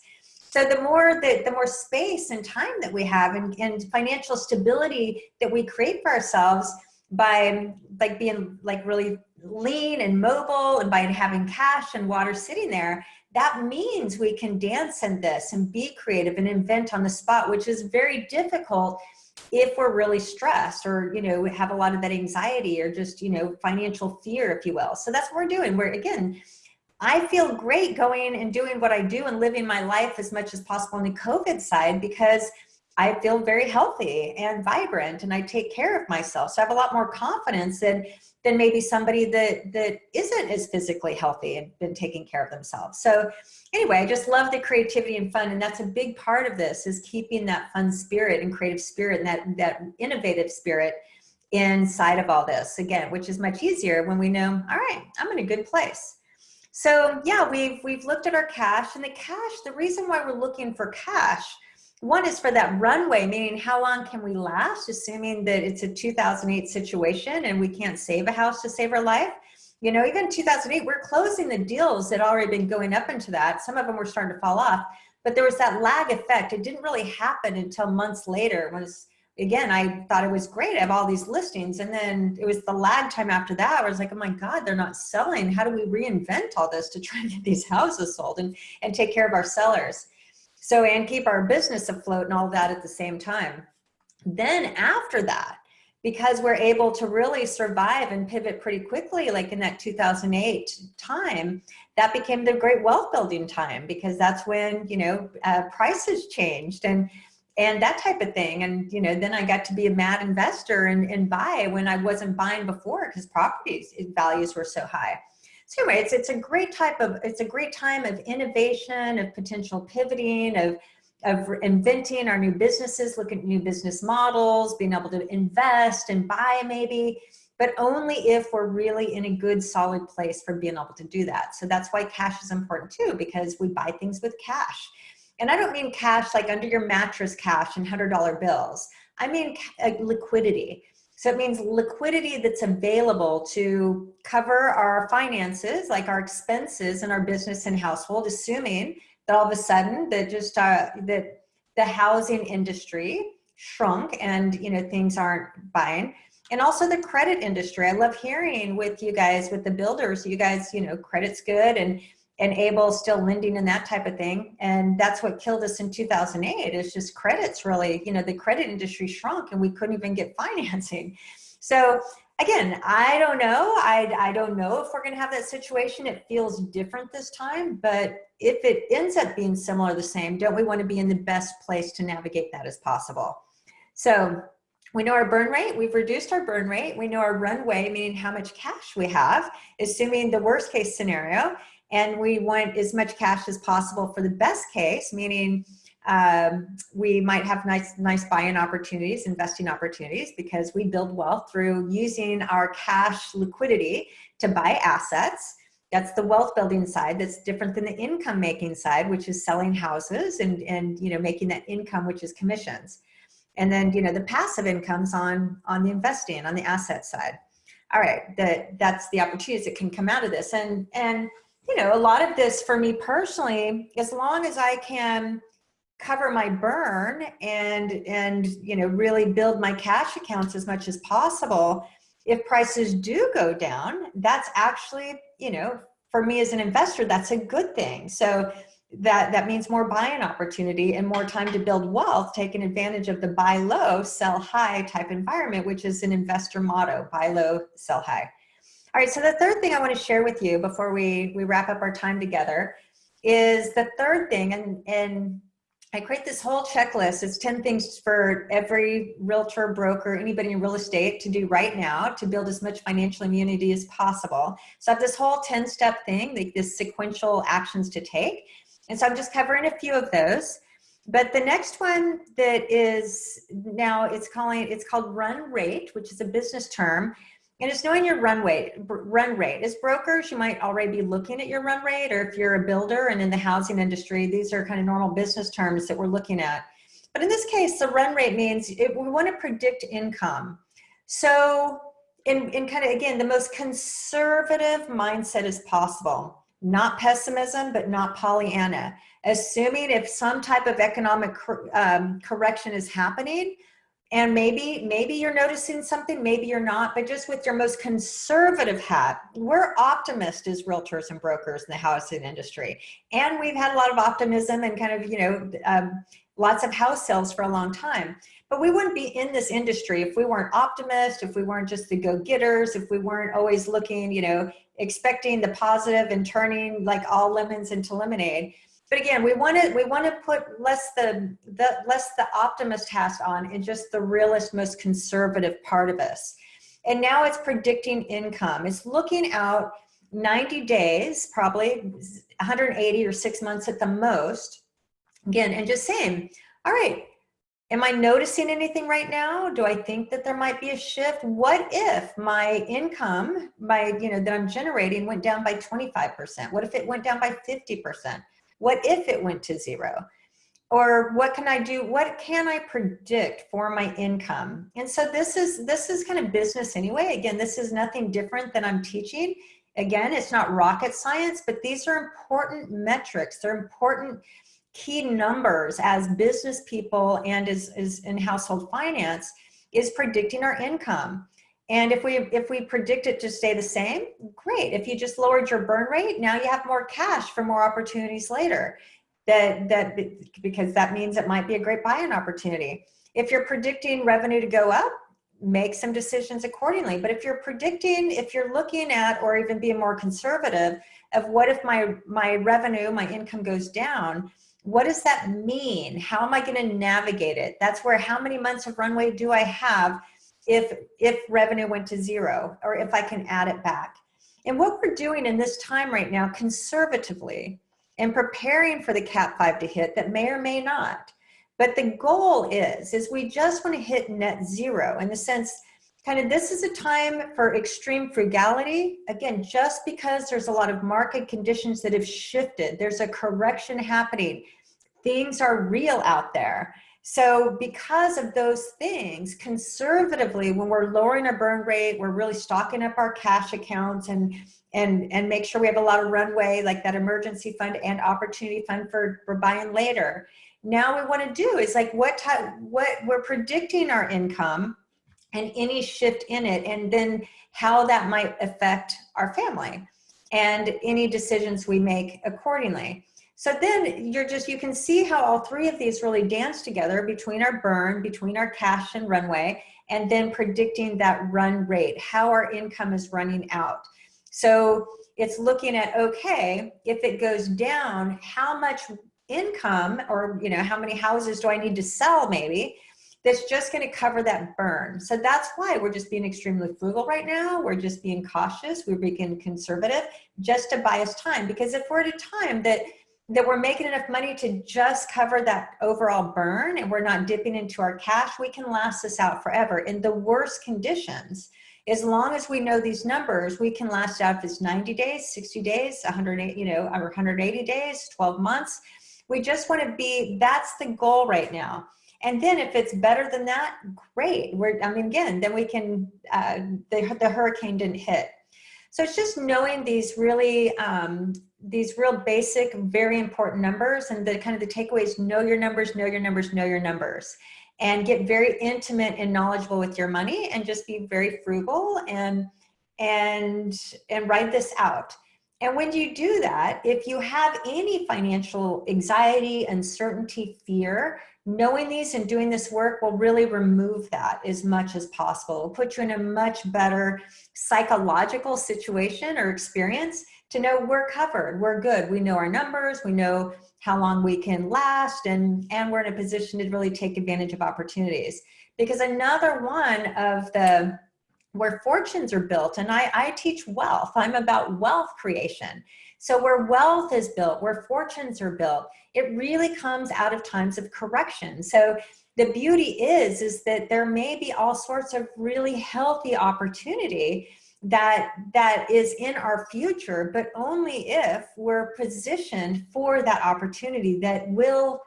So the more space and time that we have and financial stability that we create for ourselves by like being like really lean and mobile and by having cash and water sitting there, that means we can dance in this and be creative and invent on the spot, which is very difficult if we're really stressed or, you know, we have a lot of that anxiety or just, you know, financial fear, if you will. So that's what we're doing. We're, again, I feel great going and doing what I do and living my life as much as possible on the COVID side because I feel very healthy and vibrant and I take care of myself. So I have a lot more confidence than maybe somebody that isn't as physically healthy and been taking care of themselves. So anyway, I just love the creativity and fun. And that's a big part of this is keeping that fun spirit and creative spirit and that innovative spirit inside of all this, again, which is much easier when we know, all right, I'm in a good place. So yeah, we've looked at our cash, and the reason why we're looking for cash, one is for that runway, meaning how long can we last, assuming that it's a 2008 situation and we can't save a house to save our life. You know, even 2008, we're closing the deals that already been going up into that. Some of them were starting to fall off, but there was that lag effect. It didn't really happen until months later when again, I thought it was great. I have all these listings. And then it was the lag time after that. I was like, oh my God, they're not selling. How do we reinvent all this to try and get these houses sold and take care of our sellers? So, and keep our business afloat and all that at the same time. Then after that, because we're able to really survive and pivot pretty quickly, like in that 2008 time, that became the great wealth building time, because that's when, you know, prices changed and that type of thing. And, you know, then I got to be a mad investor and buy when I wasn't buying before because properties values were so high. So anyway, it's a great time of innovation, of potential pivoting, of inventing our new businesses, looking at new business models, being able to invest and buy maybe, but only if we're really in a good, solid place for being able to do that. So that's why cash is important too, because we buy things with cash. And I don't mean cash like under your mattress cash and $100 bills. I mean liquidity. So it means liquidity that's available to cover our finances, like our expenses in our business and household, assuming that all of a sudden that just that the housing industry shrunk and, you know, things aren't buying. And also the credit industry. I love hearing with you guys, with the builders, you guys, you know, credit's good and able still lending and that type of thing. And that's what killed us in 2008 is just credits really, you know, the credit industry shrunk and we couldn't even get financing. So again, I don't know. I don't know if we're going to have that situation. It feels different this time, but if it ends up being similar, the same, don't we want to be in the best place to navigate that as possible? So we know our burn rate. We've reduced our burn rate. We know our runway, meaning how much cash we have, assuming the worst case scenario. And we want as much cash as possible for the best case, meaning We might have nice buy-in opportunities, investing opportunities, because we build wealth through using our cash liquidity to buy assets. That's the wealth building side. That's different than the income making side, which is selling houses and making that income, which is commissions. And then, the passive income's on the investing, on the asset side. All right, that's the opportunities that can come out of this. And a lot of this for me personally, as long as I can cover my burn and really build my cash accounts as much as possible, if prices do go down, that's actually, for me as an investor, that's a good thing. So that means more buying opportunity and more time to build wealth, taking advantage of the buy low, sell high type environment, which is an investor motto: buy low, sell high. All right, so the third thing I want to share with you before we wrap up our time together is the third thing, and I create this whole checklist. It's 10 things for every realtor, broker, anybody in real estate to do right now to build as much financial immunity as possible. So I have this whole 10-step thing, like this sequential actions to take. And so I'm just covering a few of those. But the next one that is now, it's called run rate, which is a business term. And it's knowing your run rate. As brokers, you might already be looking at your run rate, or if you're a builder and in the housing industry, these are kind of normal business terms that we're looking at. But in this case, the run rate means we want to predict income. So in kind of, again, the most conservative mindset as possible. Not pessimism, but not Pollyanna. Assuming if some type of economic correction is happening, and maybe you're noticing something, maybe you're not, but just with your most conservative hat, we're optimists as realtors and brokers in the housing industry. And we've had a lot of optimism and kind of, lots of house sales for a long time. But we wouldn't be in this industry if we weren't optimists, if we weren't just the go-getters, if we weren't always looking, expecting the positive and turning like all lemons into lemonade. But again, we want to put less the optimist hat on and just the realist, most conservative part of us. And now it's predicting income. It's looking out 90 days, probably 180 or 6 months at the most. Again, and just saying, all right, am I noticing anything right now? Do I think that there might be a shift? What if my income, that I'm generating went down by 25%? What if it went down by 50%? What if it went to zero? Or what can I do? What can I predict for my income? And so this is kind of business anyway. Again, this is nothing different than I'm teaching. Again, it's not rocket science, but these are important metrics. They're important key numbers as business people and as in household finance, is predicting our income. And if we predict it to stay the same, great. If you just lowered your burn rate, now you have more cash for more opportunities later. Because that means it might be a great buy-in opportunity. If you're predicting revenue to go up, make some decisions accordingly. But if you're looking at, or even being more conservative of, what if my revenue, my income goes down? What does that mean? How am I going to navigate it? That's where, how many months of runway do I have if revenue went to zero, or if I can add it back? And what we're doing in this time right now, conservatively, and preparing for the Cat 5 to hit, that may or may not. But the goal is we just want to hit net zero, in the sense, kind of, this is a time for extreme frugality. Again, just because there's a lot of market conditions that have shifted, there's a correction happening. Things are real out there. So because of those things, conservatively, when we're lowering our burn rate, we're really stocking up our cash accounts and make sure we have a lot of runway, like that emergency fund and opportunity fund for buying later. Now we want to do is like, what we're predicting our income and any shift in it, and then how that might affect our family and any decisions we make accordingly. So then you can see how all three of these really dance together, between our burn, between our cash and runway, and then predicting that run rate, how our income is running out. So it's looking at, okay, if it goes down, how much income, or how many houses do I need to sell maybe, that's just going to cover that burn. So that's why we're just being extremely frugal right now. We're just being cautious. We're being conservative, just to buy us time. Because if we're at a time that that we're making enough money to just cover that overall burn, and we're not dipping into our cash, we can last this out forever. In the worst conditions, as long as we know these numbers, we can last out if it's 90 days, 60 days, 108, or 180 days, 12 months. We just want to be, that's the goal right now. And then if it's better than that, great. Then we can, the hurricane didn't hit. So it's just knowing these real basic, very important numbers, and the kind of the takeaways: know your numbers, know your numbers, know your numbers, and get very intimate and knowledgeable with your money, and just be very frugal and write this out. And when you do that, if you have any financial anxiety, uncertainty, fear, knowing these and doing this work will really remove that as much as possible. It'll put you in a much better psychological situation or experience to know we're covered, we're good. We know our numbers, we know how long we can last, and we're in a position to really take advantage of opportunities. Because another one of the where fortunes are built, and I teach wealth. I'm about wealth creation. So where wealth is built, where fortunes are built, it really comes out of times of correction. So the beauty is that there may be all sorts of really healthy opportunity that is in our future, but only if we're positioned for that opportunity that will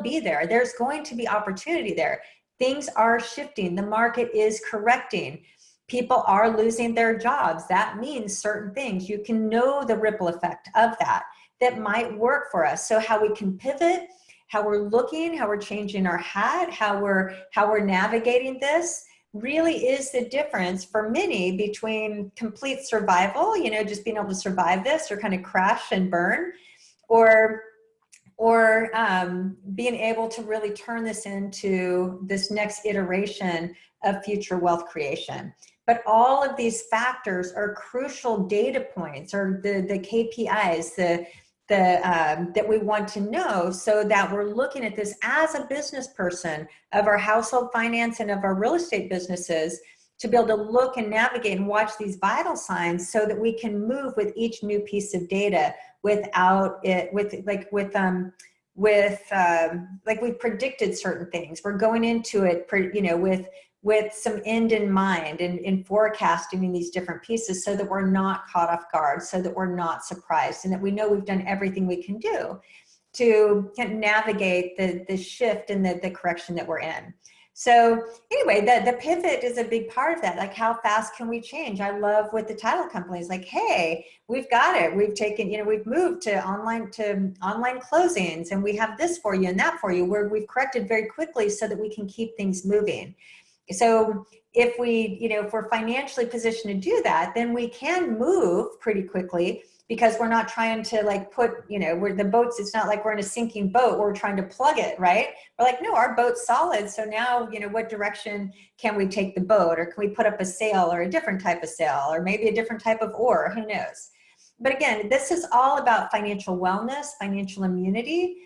be there. There's going to be opportunity there. Things are shifting. The market is correcting. People are losing their jobs. That means certain things. You can know the ripple effect of that might work for us. So how we can pivot, how we're looking, how we're changing our hat, how we're navigating this really is the difference for many between complete survival, just being able to survive this, or kind of crash and burn, or being able to really turn this into this next iteration of future wealth creation. But all of these factors are crucial data points, or the KPIs, that we want to know, so that we're looking at this as a business person of our household finance and of our real estate businesses, to be able to look and navigate and watch these vital signs, so that we can move with each new piece of data without it, like we predicted certain things. We're going into it, with some end in mind, and in forecasting in these different pieces, so that we're not caught off guard, so that we're not surprised, and that we know we've done everything we can do to kind of navigate the shift and the correction that we're in. So anyway, the pivot is a big part of that. Like, how fast can we change? I love with the title companies, like, hey, we've got it. We've taken, we've moved to online closings, and we have this for you and that for you, where we've corrected very quickly so that we can keep things moving. So if we're financially positioned to do that, then we can move pretty quickly, because we're not trying to we're the boats. It's not like we're in a sinking boat where we're trying to plug it, right? We're like, no, our boat's solid. So now, what direction can we take the boat? Or can we put up a sail, or a different type of sail, or maybe a different type of oar? Who knows? But again, this is all about financial wellness, financial immunity,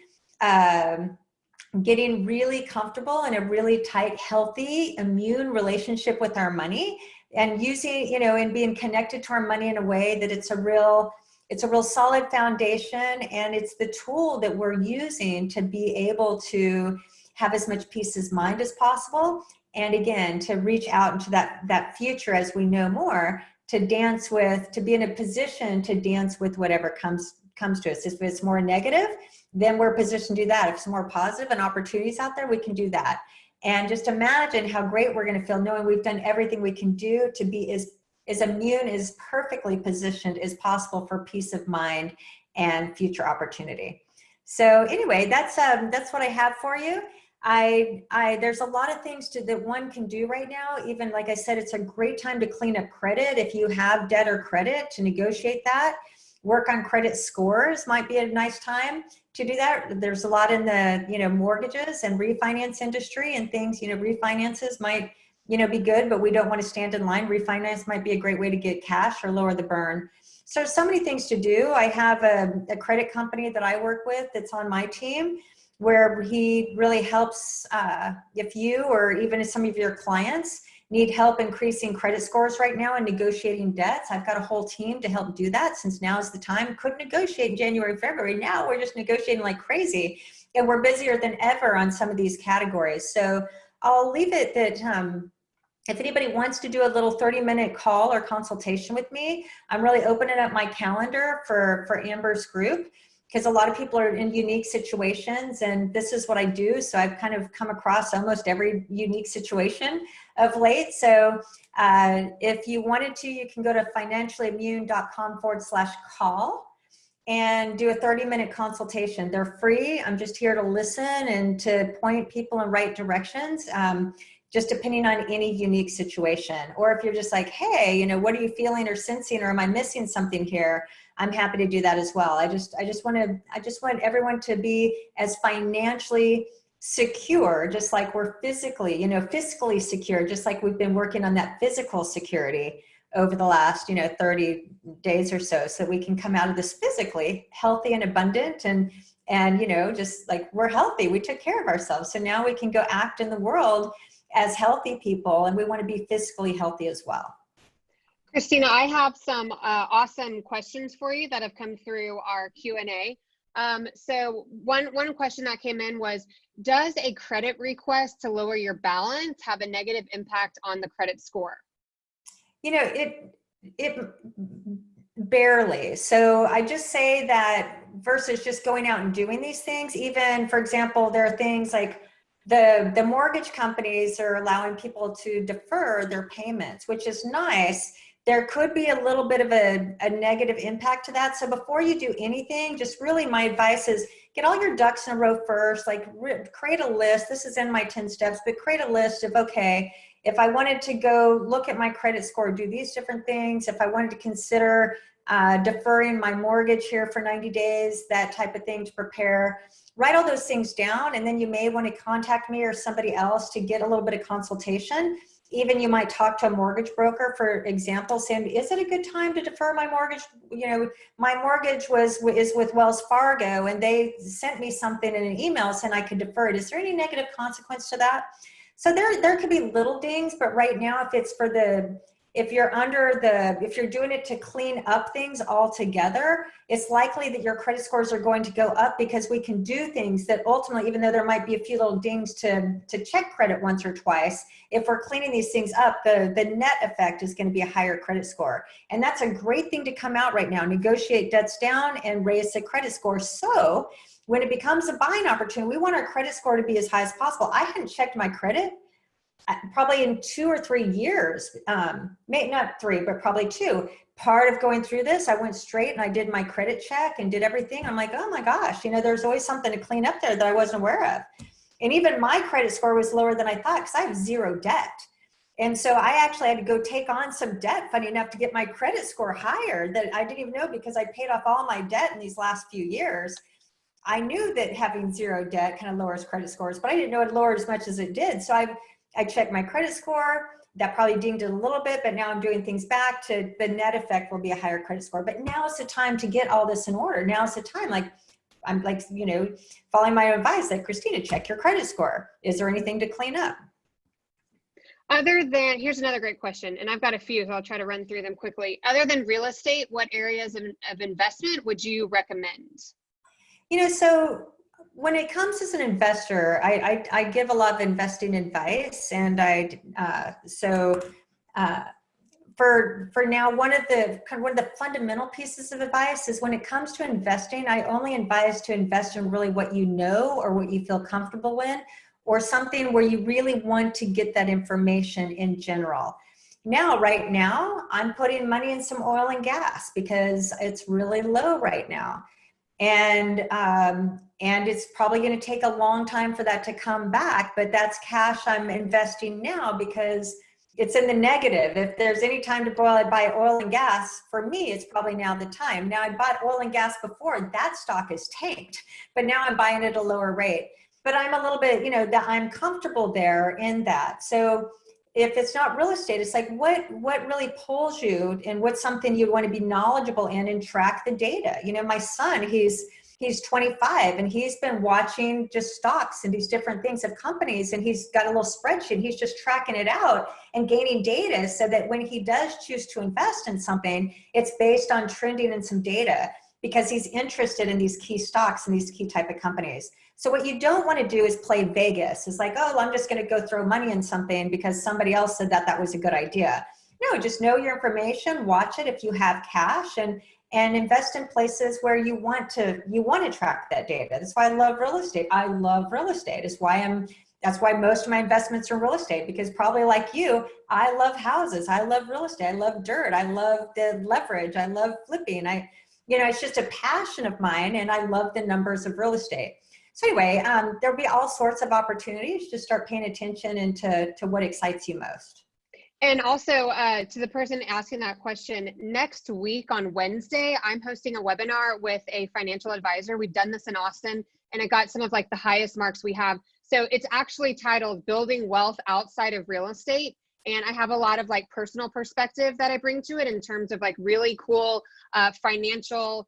getting really comfortable in a really tight, healthy, immune relationship with our money, and using, and being connected to our money in a way that it's a real solid foundation, and it's the tool that we're using to be able to have as much peace of mind as possible. And again, to reach out into that future as we know more, to be in a position to dance with whatever comes to us. If it's more negative, then we're positioned to do that. If it's more positive and opportunities out there, we can do that. And just imagine how great we're going to feel knowing we've done everything we can do to be as immune, as perfectly positioned as possible for peace of mind and future opportunity. So anyway, that's what I have for you. There's a lot of things that one can do right now. Even like I said, it's a great time to clean up credit. If you have debt or credit, to negotiate that. Work on credit scores might be a nice time to do that. There's a lot in the, mortgages and refinance industry and things, refinances might, be good, but we don't want to stand in line. Refinance might be a great way to get cash or lower the burn. So many things to do. I have a credit company that I work with that's on my team, where he really helps if you, or even some of your clients, need help increasing credit scores right now and negotiating debts, I've got a whole team to help do that, since now is the time. Couldn't negotiate in January, February. Now we're just negotiating like crazy, and we're busier than ever on some of these categories. So I'll leave it that if anybody wants to do a little 30-minute call or consultation with me, I'm really opening up my calendar for Amber's group, because a lot of people are in unique situations, and this is what I do. So I've kind of come across almost every unique situation of late. So if you wanted to, you can go to financiallyimmune.com/call and do a 30-minute consultation. They're free. I'm just here to listen and to point people in right directions, just depending on any unique situation. Or if you're just like, hey, you know, what are you feeling or sensing, or am I missing something here? I'm happy to do that as well. I just want everyone to be as financially secure, just like we're physically, you know, fiscally secure, just like we've been working on that physical security over the last, you know, 30 days or so we can come out of this physically healthy and abundant, and you know, just like we're healthy, we took care of ourselves. So now we can go act in the world as healthy people, and we want to be fiscally healthy as well. Krisstina, I have some awesome questions for you that have come through our Q&A. So one question that came in was, does a credit request to lower your balance have a negative impact on the credit score? You know, it barely. So I just say that versus just going out and doing these things, even, for example, there are things like the mortgage companies are allowing people to defer their payments, which is nice. There could be a little bit of a negative impact to that. So before you do anything, just really my advice is get all your ducks in a row first, like create a list. This is in my 10 steps, but create a list of, okay, if I wanted to go look at my credit score, do these different things. If I wanted to consider deferring my mortgage here for 90 days, that type of thing to prepare, write all those things down. And then you may want to contact me or somebody else to get a little bit of consultation. Even you might talk to a mortgage broker, for example, saying, is it a good time to defer my mortgage? You know, my mortgage is with Wells Fargo, and they sent me something in an email saying I could defer it. Is there any negative consequence to that? So there could be little dings, but right now, if you're doing it to clean up things altogether, it's likely that your credit scores are going to go up, because we can do things that ultimately, even though there might be a few little dings to check credit once or twice, if we're cleaning these things up, the net effect is going to be a higher credit score. And that's a great thing to come out right now. Negotiate debts down and raise the credit score. So when it becomes a buying opportunity, we want our credit score to be as high as possible. I hadn't checked my credit probably in 2 or 3 years, maybe not 3, but probably 2. Part of going through this, I went straight and I did my credit check and did everything. I'm like, oh my gosh, you know, there's always something to clean up there that I wasn't aware of. And even my credit score was lower than I thought, because I have 0 debt. And so I actually had to go take on some debt, funny enough, to get my credit score higher, that I didn't even know, because I paid off all my debt in these last few years. I knew that having 0 debt kind of lowers credit scores, but I didn't know it lowered as much as it did. So I checked my credit score. That probably dinged it a little bit, but now I'm doing things back to the net effect will be a higher credit score. But now is the time to get all this in order. Now is the time, like, I'm like, you know, following my advice, like, Krisstina, check your credit score. Is there anything to clean up? Other than, here's another great question, and I've got a few, so I'll try to run through them quickly. Other than real estate, what areas of investment would you recommend? You know, so when it comes as an investor, I give a lot of investing advice, and for now, one of the fundamental pieces of advice is, when it comes to investing, I only advise to invest in really what you know or what you feel comfortable with, or something where you really want to get that information in general. Now, right now, I'm putting money in some oil and gas because it's really low right now. And it's probably going to take a long time for that to come back, but that's cash I'm investing now because it's in the negative. If there's any time to buy oil and gas, for me, it's probably now the time. Now, I bought oil and gas before, that stock is tanked, but now I'm buying it at a lower rate. But I'm a little bit, you know, that I'm comfortable there in that. So if it's not real estate, it's like, what really pulls you, and what's something you want to be knowledgeable in and track the data. You know, my son, he's he's 25 and he's been watching just stocks and these different things of companies, and he's got a little spreadsheet. He's just tracking it out and gaining data so that when he does choose to invest in something, it's based on trending and some data, because he's interested in these key stocks and these key type of companies. So what you don't want to do is play Vegas. It's like, oh, I'm just going to go throw money in something because somebody else said that that was a good idea. No, just know your information, watch it if you have cash, and invest in places where you want to track that data. That's why I love real estate. I love real estate. That's why most of my investments are in real estate, because probably like you, I love houses. I love real estate. I love dirt. I love the leverage. I love flipping. It's just a passion of mine, and I love the numbers of real estate. So anyway, there'll be all sorts of opportunities. Just start paying attention into what excites you most. And also to the person asking that question, next week on Wednesday, I'm hosting a webinar with a financial advisor. We've done this in Austin, and it got some of like the highest marks we have. So it's actually titled Building Wealth Outside of Real Estate. And I have a lot of like personal perspective that I bring to it in terms of like really cool financial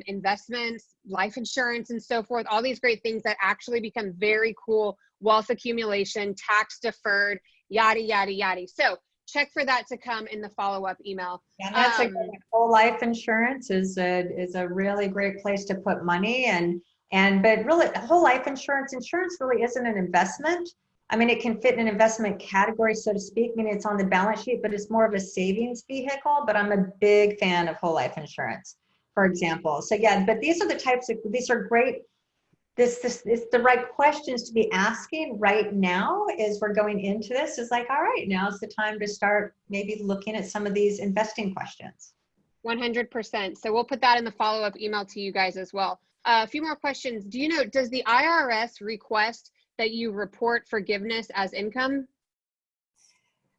investments, life insurance, and so forth, all these great things that actually become very cool wealth accumulation, tax deferred, yada, yada, yada. So check for that to come in the follow-up email. And that's whole life insurance is a really great place to put money, but really whole life insurance really isn't an investment. I mean, it can fit in an investment category, so to speak, meaning it's on the balance sheet, but it's more of a savings vehicle. But I'm a big fan of whole life insurance, for example. So yeah, but these are great. This is the right questions to be asking right now as we're going into this. Is like, all right, now's the time to start maybe looking at some of these investing questions. 100%. So we'll put that in the follow-up email to you guys as well. A few more questions. Do you know, does the IRS request that you report forgiveness as income?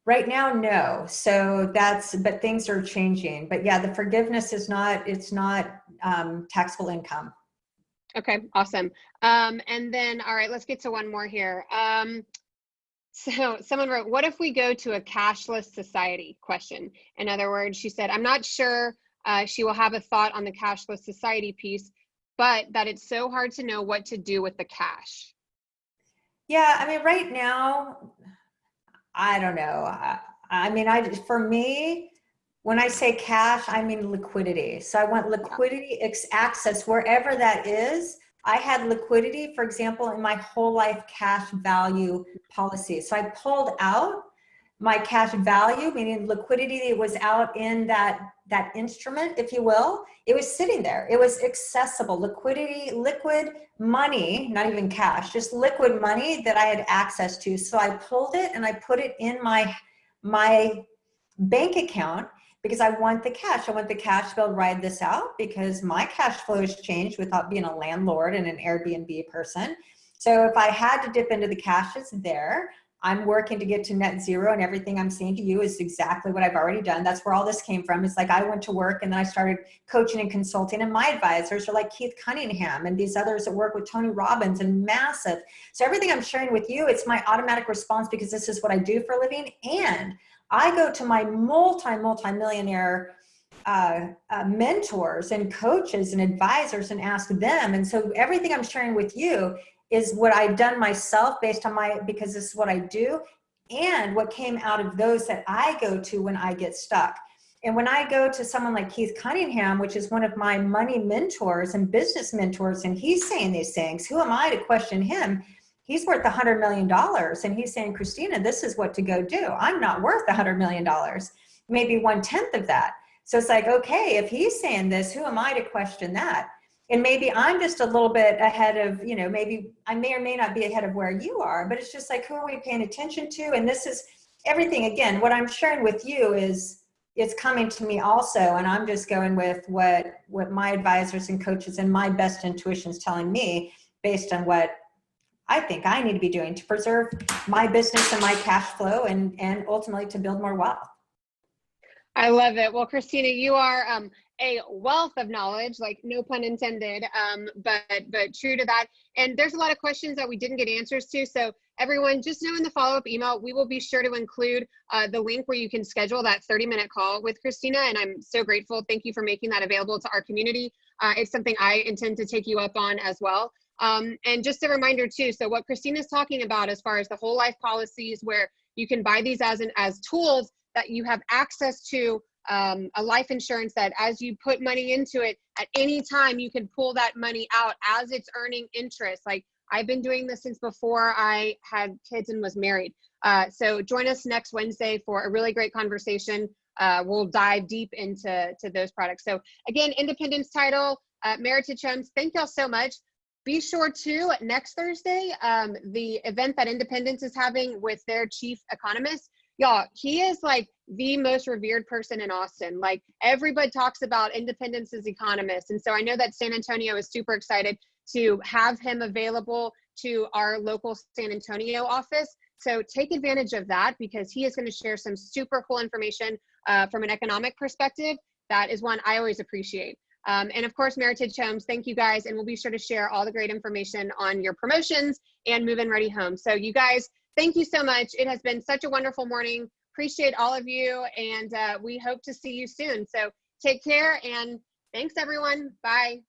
Right now, no. So but things are changing. But yeah, the forgiveness it's not taxable income. Okay, awesome. And then, all right, let's get to one more here. So someone wrote, what if we go to a cashless society? Question. In other words, she said, I'm not sure she will have a thought on the cashless society piece, but that it's so hard to know what to do with the cash. Yeah, I mean, right now, I don't know. For me, when I say cash, I mean liquidity. So I want liquidity access wherever that is. I had liquidity, for example, in my whole life cash value policy. So I pulled out my cash value, meaning liquidity that was out in that instrument, if you will. It was sitting there. It was accessible. Liquidity, liquid money, not even cash, just liquid money that I had access to. So I pulled it and I put it in my bank account because I want the cash. I want the cash to be able to ride this out because my cash flow has changed without being a landlord and an Airbnb person. So if I had to dip into the cash, it's there. I'm working to get to net zero, and everything I'm saying to you is exactly what I've already done. That's where all this came from. It's like I went to work and then I started coaching and consulting, and my advisors are like Keith Cunningham and these others that work with Tony Robbins and massive. So everything I'm sharing with you, it's my automatic response because this is what I do for a living. And I go to my multi-millionaire mentors and coaches and advisors and ask them. And so everything I'm sharing with you is what I've done myself based on because this is what I do, and what came out of those that I go to when I get stuck. And when I go to someone like Keith Cunningham, which is one of my money mentors and business mentors, and he's saying these things, who am I to question him? He's worth $100 million. And he's saying, Krisstina, this is what to go do. I'm not worth $100 million, maybe 1/10 of that. So it's like, okay, if he's saying this, who am I to question that? And maybe I'm just a little bit ahead of, maybe I may or may not be ahead of where you are, but it's just like, who are we paying attention to? And this is everything. Again, what I'm sharing with you is it's coming to me also. And I'm just going with what my advisors and coaches and my best intuition is telling me based on what I think I need to be doing to preserve my business and my cash flow and ultimately to build more wealth. I love it. Well, Krisstina, you are a wealth of knowledge, like no pun intended, but true to that. And there's a lot of questions that we didn't get answers to. So everyone, just know in the follow-up email, we will be sure to include the link where you can schedule that 30-minute call with Krisstina. And I'm so grateful. Thank you for making that available to our community. it's something I intend to take you up on as well. And just a reminder too, so what Kristina's talking about as far as the whole life policies, where you can buy these as tools that you have access to a life insurance that as you put money into it, at any time you can pull that money out as it's earning interest. Like I've been doing this since before I had kids and was married. So join us next Wednesday for a really great conversation. We'll dive deep into those products. So again, Independence Title, Meritage Homes, thank y'all so much. Be sure to next Thursday, the event that Independence is having with their chief economist. Y'all, he is like the most revered person in Austin. Like everybody talks about Independence's economist. And so I know that San Antonio is super excited to have him available to our local San Antonio office. So take advantage of that because he is going to share some super cool information from an economic perspective. That is one I always appreciate. And of course, Meritage Homes, thank you guys. And we'll be sure to share all the great information on your promotions and move-in ready homes. So you guys, thank you so much. It has been such a wonderful morning. Appreciate all of you. And we hope to see you soon. So take care and thanks everyone. Bye.